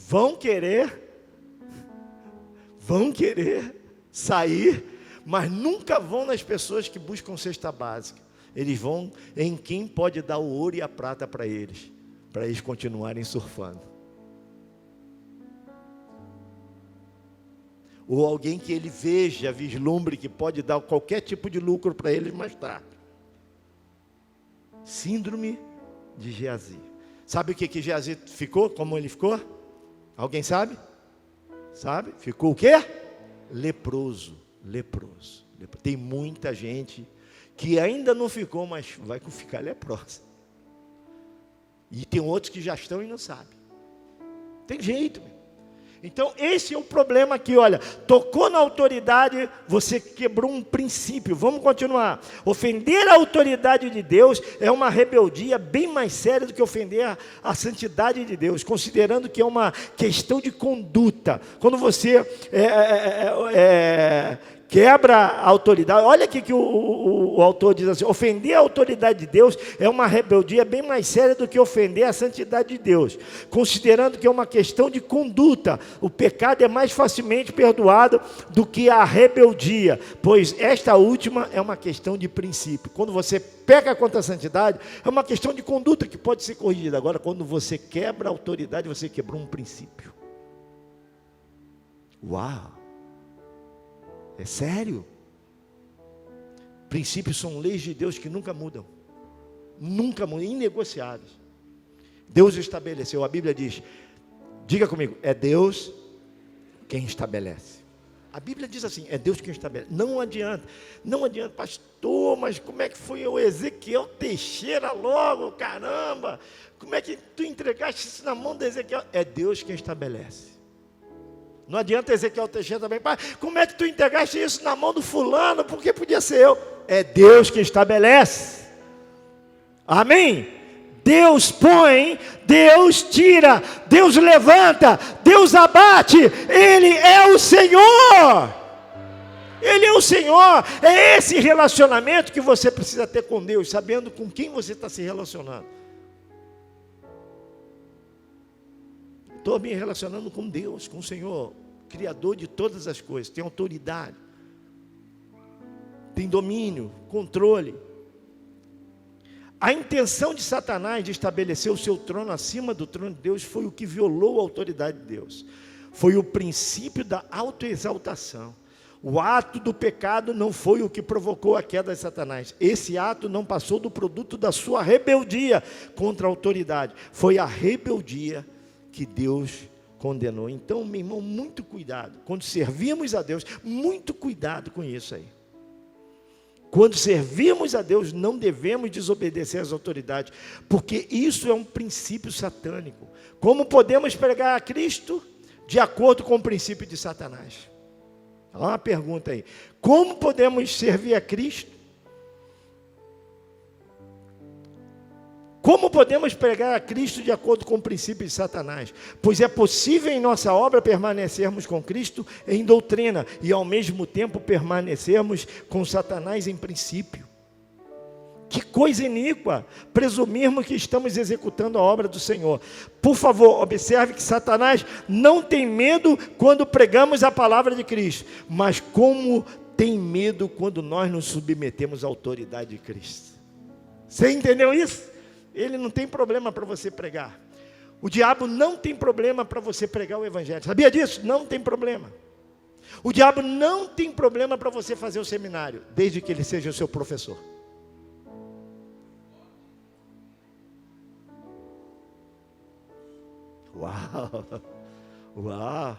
A: vão querer sair, mas nunca vão nas pessoas que buscam cesta básica. Eles vão em quem pode dar o ouro e a prata para eles continuarem surfando. Ou alguém que ele veja, vislumbre que pode dar qualquer tipo de lucro para eles mais tarde. Síndrome de Geazi. Sabe o que Geazi ficou? Como ele ficou? Alguém sabe? Sabe? Ficou o quê? Leproso. Tem muita gente que ainda não ficou, mas vai ficar leprosa. E tem outros que já estão e não sabem. Tem jeito, meu. Então esse é o problema aqui, olha, tocou na autoridade, você quebrou um princípio. Vamos continuar. Ofender a autoridade de Deus é uma rebeldia bem mais séria do que ofender a santidade de Deus, considerando que é uma questão de conduta. Quando você quebra a autoridade, olha aqui que o autor diz assim: ofender a autoridade de Deus é uma rebeldia bem mais séria do que ofender a santidade de Deus, considerando que é uma questão de conduta. O pecado é mais facilmente perdoado do que a rebeldia, pois esta última é uma questão de princípio. Quando você peca contra a santidade, é uma questão de conduta que pode ser corrigida. Agora, quando você quebra a autoridade, você quebrou um princípio. Uau! É sério? Princípios são leis de Deus que nunca mudam. Nunca mudam, inegociáveis. Deus estabeleceu, a Bíblia diz, diga comigo, é Deus quem estabelece. A Bíblia diz assim, é Deus quem estabelece. Não adianta, pastor, mas como é que foi o Ezequiel Teixeira logo, caramba? Como é que tu entregaste isso na mão de Ezequiel? É Deus quem estabelece. Não adianta Ezequiel Teixeira também, pai, como é que tu entregaste isso na mão do fulano, porque podia ser eu? É Deus que estabelece. Amém? Deus põe, Deus tira, Deus levanta, Deus abate, Ele é o Senhor. Ele é o Senhor. É esse relacionamento que você precisa ter com Deus, sabendo com quem você está se relacionando. Estou me relacionando com Deus, com o Senhor, Criador de todas as coisas, tem autoridade, tem domínio, controle. A intenção de Satanás de estabelecer o seu trono acima do trono de Deus foi o que violou a autoridade de Deus. Foi o princípio da autoexaltação. O ato do pecado não foi o que provocou a queda de Satanás. Esse ato não passou do produto da sua rebeldia contra a autoridade. Foi a rebeldia que Deus condenou. Então, meu irmão, muito cuidado. Quando servimos a Deus, muito cuidado com isso aí. Quando servimos a Deus, não devemos desobedecer às autoridades, porque isso é um princípio satânico. Como podemos pregar a Cristo de acordo com o princípio de Satanás? Olha uma pergunta aí. Como podemos servir a Cristo? Como podemos pregar a Cristo de acordo com o princípio de Satanás? Pois é possível em nossa obra permanecermos com Cristo em doutrina e ao mesmo tempo permanecermos com Satanás em princípio. Que coisa iníqua, presumirmos que estamos executando a obra do Senhor. Por favor, observe que Satanás não tem medo quando pregamos a palavra de Cristo, mas como tem medo quando nós nos submetemos à autoridade de Cristo. Você entendeu isso? Ele não tem problema para você pregar. O diabo não tem problema para você pregar o evangelho. Sabia disso? Não tem problema. O diabo não tem problema para você fazer o seminário, desde que ele seja o seu professor. Uau! Uau!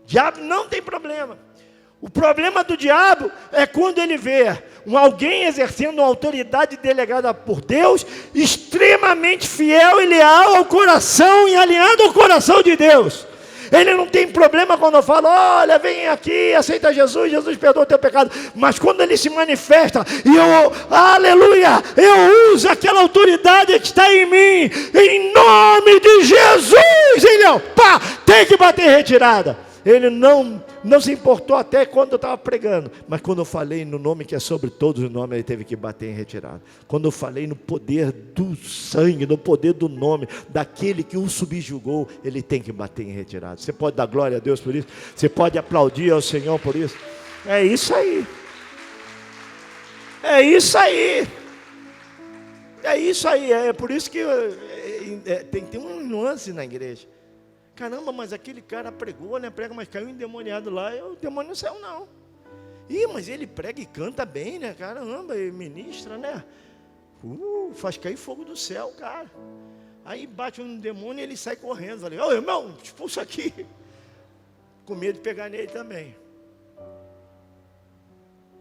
A: Diabo não tem problema. O problema do diabo é quando ele vê alguém exercendo uma autoridade delegada por Deus, extremamente fiel e leal ao coração e alinhado ao coração de Deus. Ele não tem problema quando eu falo, olha, vem aqui, aceita Jesus, Jesus perdoa o teu pecado. Mas quando ele se manifesta, e eu, aleluia, eu uso aquela autoridade que está em mim, em nome de Jesus, ele, pá, tem que bater em retirada. Ele não se importou até quando eu estava pregando, mas quando eu falei no nome que é sobre todos os nomes, ele teve que bater em retirada. Quando eu falei no poder do sangue, no poder do nome, daquele que o subjugou, ele tem que bater em retirada. Você pode dar glória a Deus por isso? Você pode aplaudir ao Senhor por isso? É isso aí. É isso aí. É isso aí. É por isso que tem uma nuance na igreja. Caramba, mas aquele cara pregou, né? Prega, mas caiu endemoniado lá, e o demônio não saiu, não. Ih, mas ele prega e canta bem, né? Caramba, ele ministra, né? Faz cair fogo do céu, cara. Aí bate um demônio e ele sai correndo. Falei, ô irmão, expulsa aqui. Com medo de pegar nele também.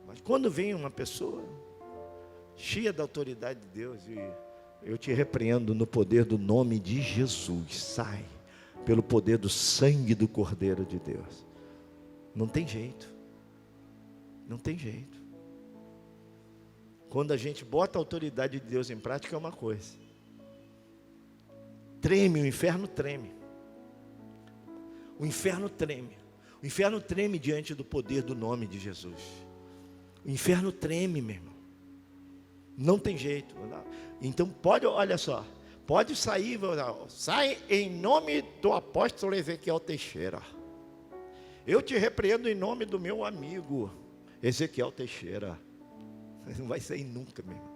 A: Mas quando vem uma pessoa cheia da autoridade de Deus, e eu te repreendo no poder do nome de Jesus, sai. Pelo poder do sangue do Cordeiro de Deus. Não tem jeito. Não tem jeito. Quando a gente bota a autoridade de Deus em prática é uma coisa. Treme, o inferno treme. O inferno treme. O inferno treme diante do poder do nome de Jesus. O inferno treme, meu irmão. Não tem jeito. Então pode, olha só. Pode sair, sai em nome do apóstolo Ezequiel Teixeira. Eu te repreendo em nome do meu amigo Ezequiel Teixeira. Não vai sair nunca, meu irmão.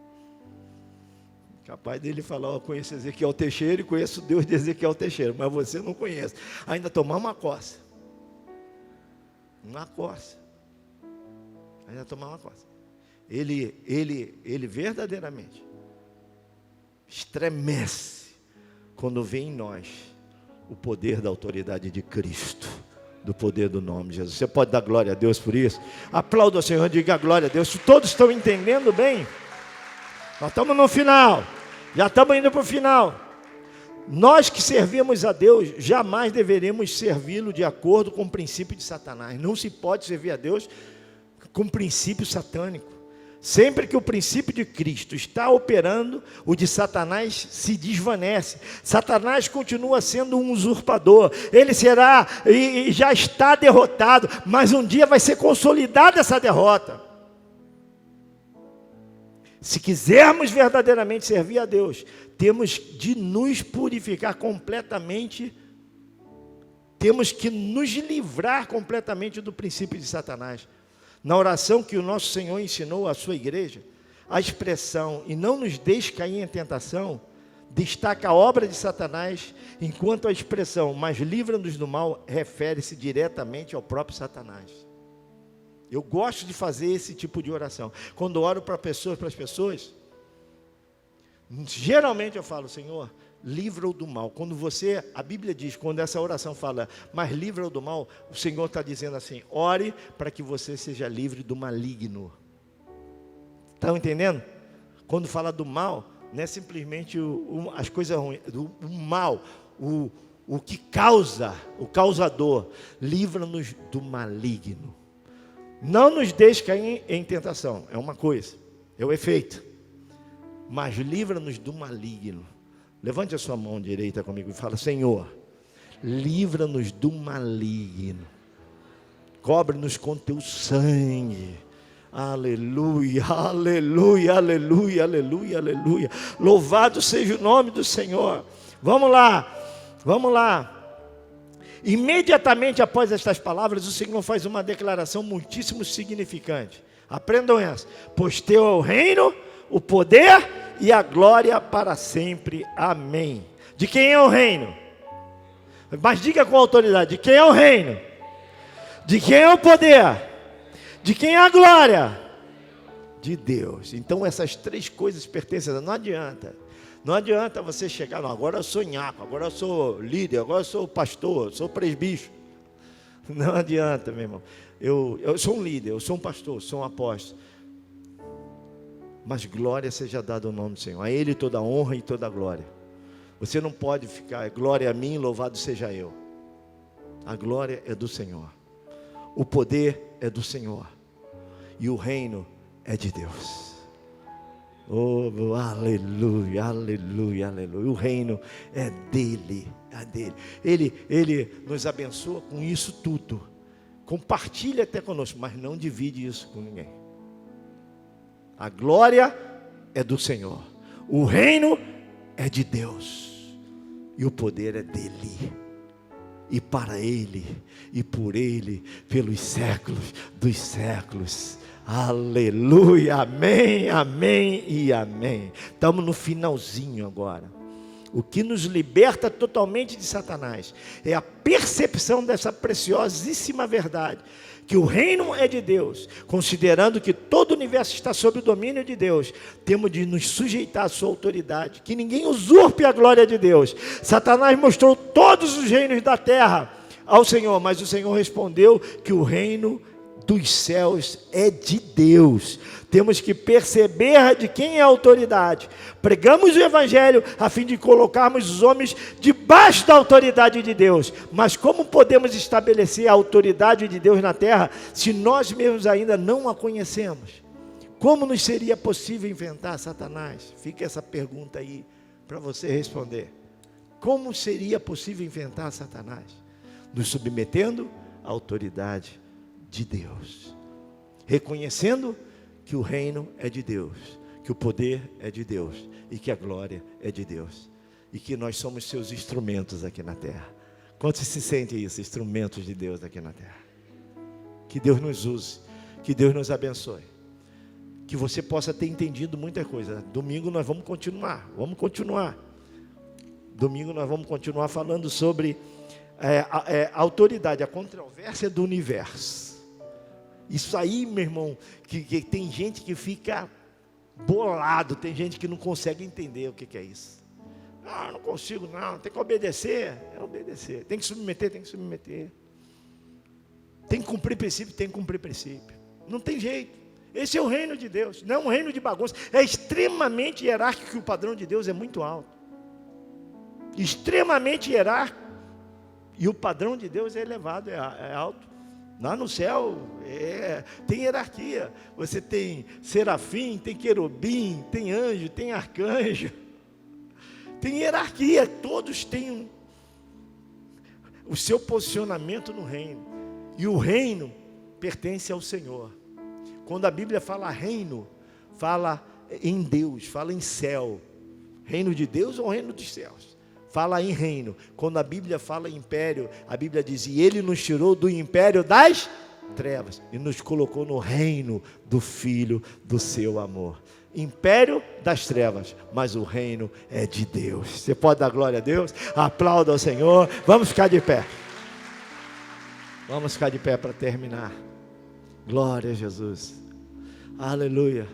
A: Capaz dele falar, eu conheço Ezequiel Teixeira e conheço o Deus de Ezequiel Teixeira, mas você não conhece. Ainda tomar uma coça. Uma coça. Ainda tomar uma coça. Ele verdadeiramente estremece quando vê em nós o poder da autoridade de Cristo, do poder do nome de Jesus. Você pode dar glória a Deus por isso? Aplauda o Senhor, diga glória a Deus. Todos estão entendendo bem? Nós estamos no final, já estamos indo para o final. Nós que servimos a Deus, jamais deveremos servi-lo de acordo com o princípio de Satanás. Não se pode servir a Deus com princípio satânico. Sempre que o princípio de Cristo está operando, o de Satanás se desvanece. Satanás continua sendo um usurpador. Ele será e já está derrotado, mas um dia vai ser consolidada essa derrota. Se quisermos verdadeiramente servir a Deus, temos de nos purificar completamente, temos que nos livrar completamente do princípio de Satanás. Na oração que o nosso Senhor ensinou à sua igreja, a expressão, e não nos deixe cair em tentação, destaca a obra de Satanás, enquanto a expressão, mas livra-nos do mal, refere-se diretamente ao próprio Satanás. Eu gosto de fazer esse tipo de oração. Quando oro para as pessoas, geralmente eu falo, Senhor, livra-o do mal. Quando a Bíblia diz, quando essa oração fala, mas livra-o do mal, o Senhor está dizendo assim, ore para que você seja livre do maligno. Estão entendendo? Quando fala do mal, não é simplesmente as coisas ruins, o mal, o que causa, o causador, livra-nos do maligno. Não nos deixe cair em tentação, é uma coisa, é o efeito, mas livra-nos do maligno. Levante a sua mão direita comigo e fala, Senhor, livra-nos do maligno, cobre-nos com teu sangue, aleluia, aleluia, aleluia, aleluia, aleluia, louvado seja o nome do Senhor. Vamos lá, vamos lá. Imediatamente após estas palavras, o Senhor faz uma declaração muitíssimo significante. Aprendam essa, pois teu é o reino, o poder e a glória para sempre, amém. De quem é o reino? Mas diga com autoridade, de quem é o reino? De quem é o poder? De quem é a glória? De Deus. Então essas três coisas pertencem a Deus. Não adianta você chegar, não, agora eu sou nhaco, agora eu sou líder, agora eu sou pastor, eu sou presbítero. Não adianta, meu irmão. Eu sou um líder, eu sou um pastor, sou um apóstolo. Mas glória seja dada ao nome do Senhor. A Ele toda a honra e toda a glória. Você não pode ficar, glória a mim, louvado seja eu. A glória é do Senhor. O poder é do Senhor. E o reino é de Deus. Oh, aleluia, aleluia, aleluia. O reino é dele, é dele. Ele nos abençoa com isso tudo. Compartilha até conosco, mas não divide isso com ninguém. A glória é do Senhor. O reino é de Deus. E o poder é dele. E para ele, e por ele, pelos séculos dos séculos. Aleluia, amém, amém e amém. Estamos no finalzinho agora. O que nos liberta totalmente de Satanás é a percepção dessa preciosíssima verdade, que o reino é de Deus. Considerando que todo o universo está sob o domínio de Deus, temos de nos sujeitar à sua autoridade, que ninguém usurpe a glória de Deus. Satanás mostrou todos os reinos da terra ao Senhor, mas o Senhor respondeu que o reino dos céus é de Deus. Temos que perceber de quem é a autoridade. Pregamos o evangelho a fim de colocarmos os homens debaixo da autoridade de Deus. Mas como podemos estabelecer a autoridade de Deus na terra se nós mesmos ainda não a conhecemos? Como nos seria possível inventar Satanás? Fica essa pergunta aí para você responder. Como seria possível inventar Satanás? Nos submetendo à autoridade de Deus, reconhecendo que o reino é de Deus, que o poder é de Deus e que a glória é de Deus e que nós somos seus instrumentos aqui na terra. Quantos se sentem isso, instrumentos de Deus aqui na terra? Que Deus nos use, que Deus nos abençoe, que você possa ter entendido muita coisa. Domingo nós vamos continuar. Domingo nós vamos continuar falando sobre a autoridade, a controvérsia do universo. Isso aí, meu irmão, que tem gente que fica bolado, tem gente que não consegue entender o que é isso. Não consigo não, tem que obedecer, obedecer. Tem que submeter, tem que submeter. Tem que cumprir princípio, tem que cumprir princípio. Não tem jeito. Esse é o reino de Deus, não é um reino de bagunça. É extremamente hierárquico, o padrão de Deus é muito alto. Extremamente hierárquico. E o padrão de Deus é elevado, é alto. Lá no céu tem hierarquia. Você tem serafim, tem querubim, tem anjo, tem arcanjo. Tem hierarquia. Todos têm o seu posicionamento no reino. E o reino pertence ao Senhor. Quando a Bíblia fala reino, fala em Deus, fala em céu. Reino de Deus ou reino dos céus? Fala em reino. Quando a Bíblia fala em império, a Bíblia diz: e Ele nos tirou do império das trevas e nos colocou no reino do Filho do seu amor. Império das trevas, mas o reino é de Deus. Você pode dar glória a Deus? Aplauda ao Senhor. Vamos ficar de pé. Vamos ficar de pé para terminar. Glória a Jesus. Aleluia.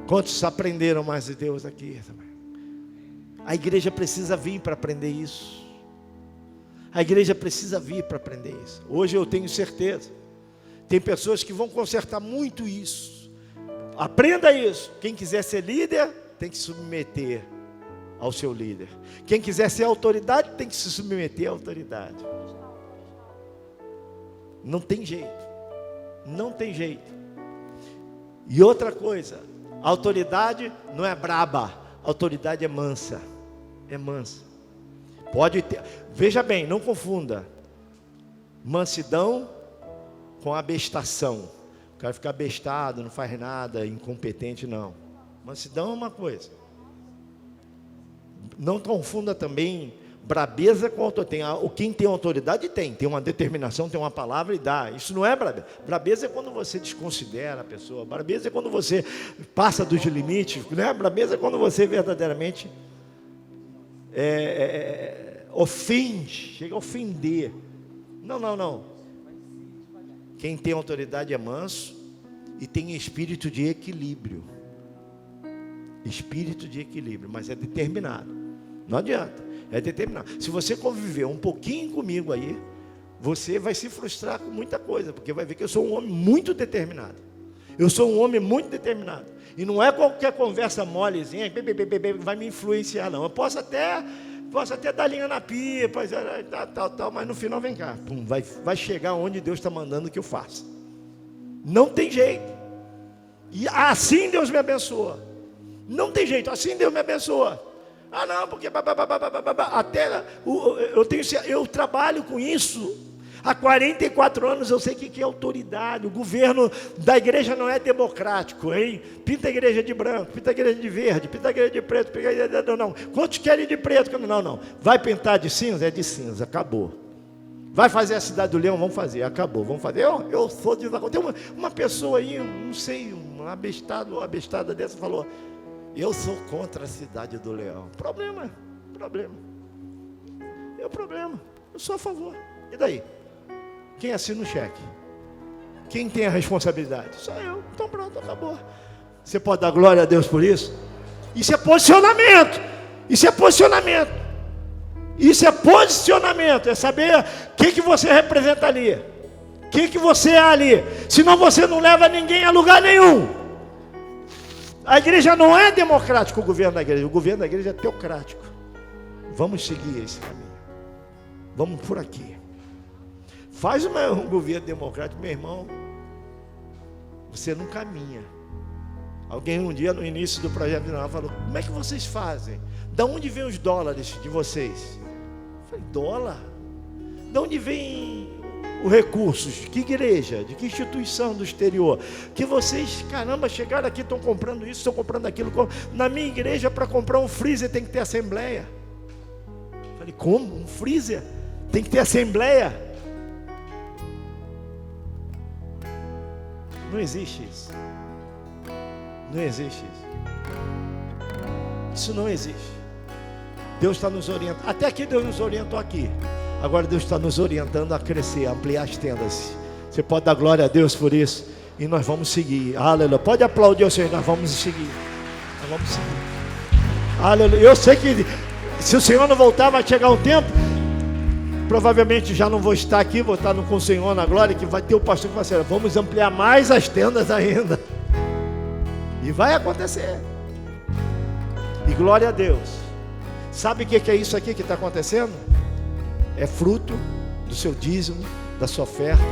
A: Quantos aprenderam mais de Deus aqui também? A igreja precisa vir para aprender isso. A igreja precisa vir para aprender isso. Hoje eu tenho certeza. Tem pessoas que vão consertar muito isso. Aprenda isso. Quem quiser ser líder, tem que se submeter ao seu líder. Quem quiser ser autoridade, tem que se submeter à autoridade. Não tem jeito. Não tem jeito. E outra coisa, a autoridade não é braba. A autoridade é mansa. É mansa. Pode ter. Veja bem, não confunda mansidão com abestação. O cara fica abestado, não faz nada, incompetente, não. Mansidão é uma coisa. Não confunda também brabeza com autoridade. Quem tem autoridade tem uma determinação, tem uma palavra e dá. Isso não é brabeza. Brabeza é quando você desconsidera a pessoa. Brabeza é quando você passa dos limites, né? Brabeza é quando você verdadeiramente ofende, chega a ofender. Não. Quem tem autoridade é manso e tem espírito de equilíbrio. Espírito de equilíbrio, mas é determinado. Não adianta, é determinado. Se você conviver um pouquinho comigo aí, você vai se frustrar com muita coisa, porque vai ver que eu sou um homem muito determinado. Eu sou um homem muito determinado. E não é qualquer conversa molezinha que vai me influenciar, não. Eu posso até dar linha na pipa, tal, mas no final vem cá. Pum, vai chegar onde Deus está mandando que eu faça. Não tem jeito. E assim Deus me abençoa. Não tem jeito, assim Deus me abençoa. Ah, não, porque até eu trabalho com isso. Há 44 anos eu sei o que é autoridade. O governo da igreja não é democrático, hein? Pinta a igreja de branco, pinta a igreja de verde, pinta a igreja de preto, não. Quantos querem de preto? Não. Vai pintar de cinza? É de cinza, acabou. Vai fazer a Cidade do Leão? Vamos fazer, acabou, vamos fazer. Eu sou desacordo. Tem uma pessoa aí, não sei, uma abestada dessa falou: eu sou contra a Cidade do Leão. Problema. É o problema. Eu sou a favor. E daí? Quem assina o cheque? Quem tem a responsabilidade? Só eu. Então pronto, acabou. Você pode dar glória a Deus por isso? Isso é posicionamento. Isso é posicionamento. É saber o que você representa ali. O que você é ali. Senão você não leva ninguém a lugar nenhum. A igreja não é democrática, o governo da igreja. O governo da igreja é teocrático. Vamos seguir esse caminho. Vamos por aqui. Faz um governo democrático, meu irmão. Você não caminha. Alguém um dia no início do projeto falou: como é que vocês fazem? Da onde vem os dólares de vocês? Eu falei: dólar? Da onde vem os recursos? De que igreja? De que instituição do exterior? Que vocês, caramba, chegaram aqui, estão comprando isso, estão comprando aquilo. Na minha igreja, para comprar um freezer tem que ter assembleia. Eu falei: como? Um freezer? Tem que ter assembleia? Não existe isso. Não existe isso. Isso não existe. Deus está nos orientando. Até aqui Deus nos orientou aqui. Agora Deus está nos orientando a crescer, a ampliar as tendas. Você pode dar glória a Deus por isso. E nós vamos seguir. Aleluia. Pode aplaudir o Senhor. Nós vamos seguir. Nós vamos seguir. Aleluia. Eu sei que se o Senhor não voltar, vai chegar um tempo. Provavelmente já não vou estar aqui, vou estar com o Senhor na glória, que vai ter o pastor que vai dizer: vamos ampliar mais as tendas ainda. E vai acontecer. E glória a Deus. Sabe o que é isso aqui que está acontecendo? É fruto do seu dízimo, da sua oferta,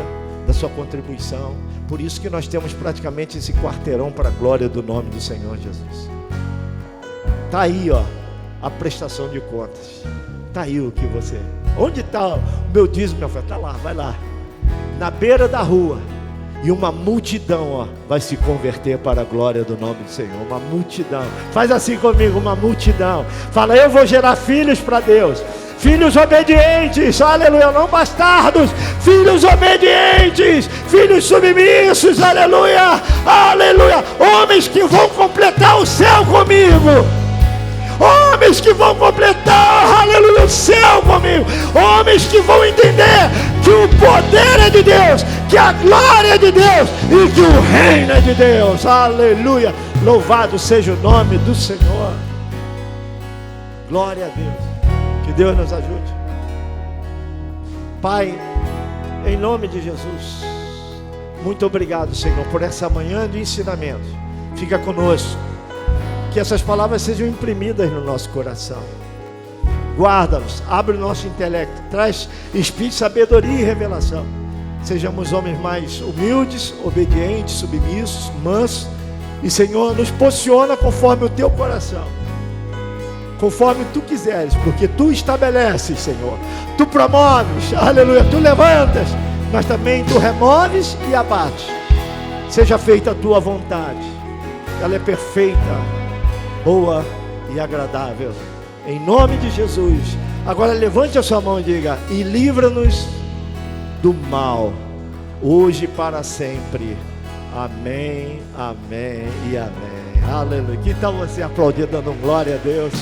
A: da sua contribuição. Por isso que nós temos praticamente esse quarteirão para a glória do nome do Senhor Jesus. Está aí, ó, a prestação de contas. Está aí o que você... Onde está o meu dízimo, minha oferta? Está lá, vai lá. Na beira da rua. E uma multidão, ó, vai se converter para a glória do nome do Senhor. Uma multidão. Faz assim comigo, uma multidão. Fala: eu vou gerar filhos para Deus. Filhos obedientes, aleluia, não bastardos. Filhos obedientes, filhos submissos, aleluia, aleluia. Homens que vão completar o céu comigo. Homens que vão completar, aleluia, o céu comigo. Homens que vão entender que o poder é de Deus, que a glória é de Deus e que o reino é de Deus. Aleluia. Louvado seja o nome do Senhor. Glória a Deus. Que Deus nos ajude. Pai, em nome de Jesus, muito obrigado, Senhor, por essa manhã de ensinamento. Fica conosco. Que essas palavras sejam imprimidas no nosso coração. Guarda-nos, abre o nosso intelecto, traz espírito de sabedoria e revelação. Sejamos homens mais humildes, obedientes, submissos, mansos. E, Senhor, nos posiciona conforme o teu coração, conforme tu quiseres, porque tu estabeleces, Senhor. Tu promoves, aleluia, tu levantas, mas também tu removes e abates. Seja feita a tua vontade. Ela é perfeita, boa e agradável, em nome de Jesus. Agora levante a sua mão e diga: e livra-nos do mal, hoje e para sempre. Amém, amém e amém. Aleluia. Que tal você aplaudir dando glória a Deus?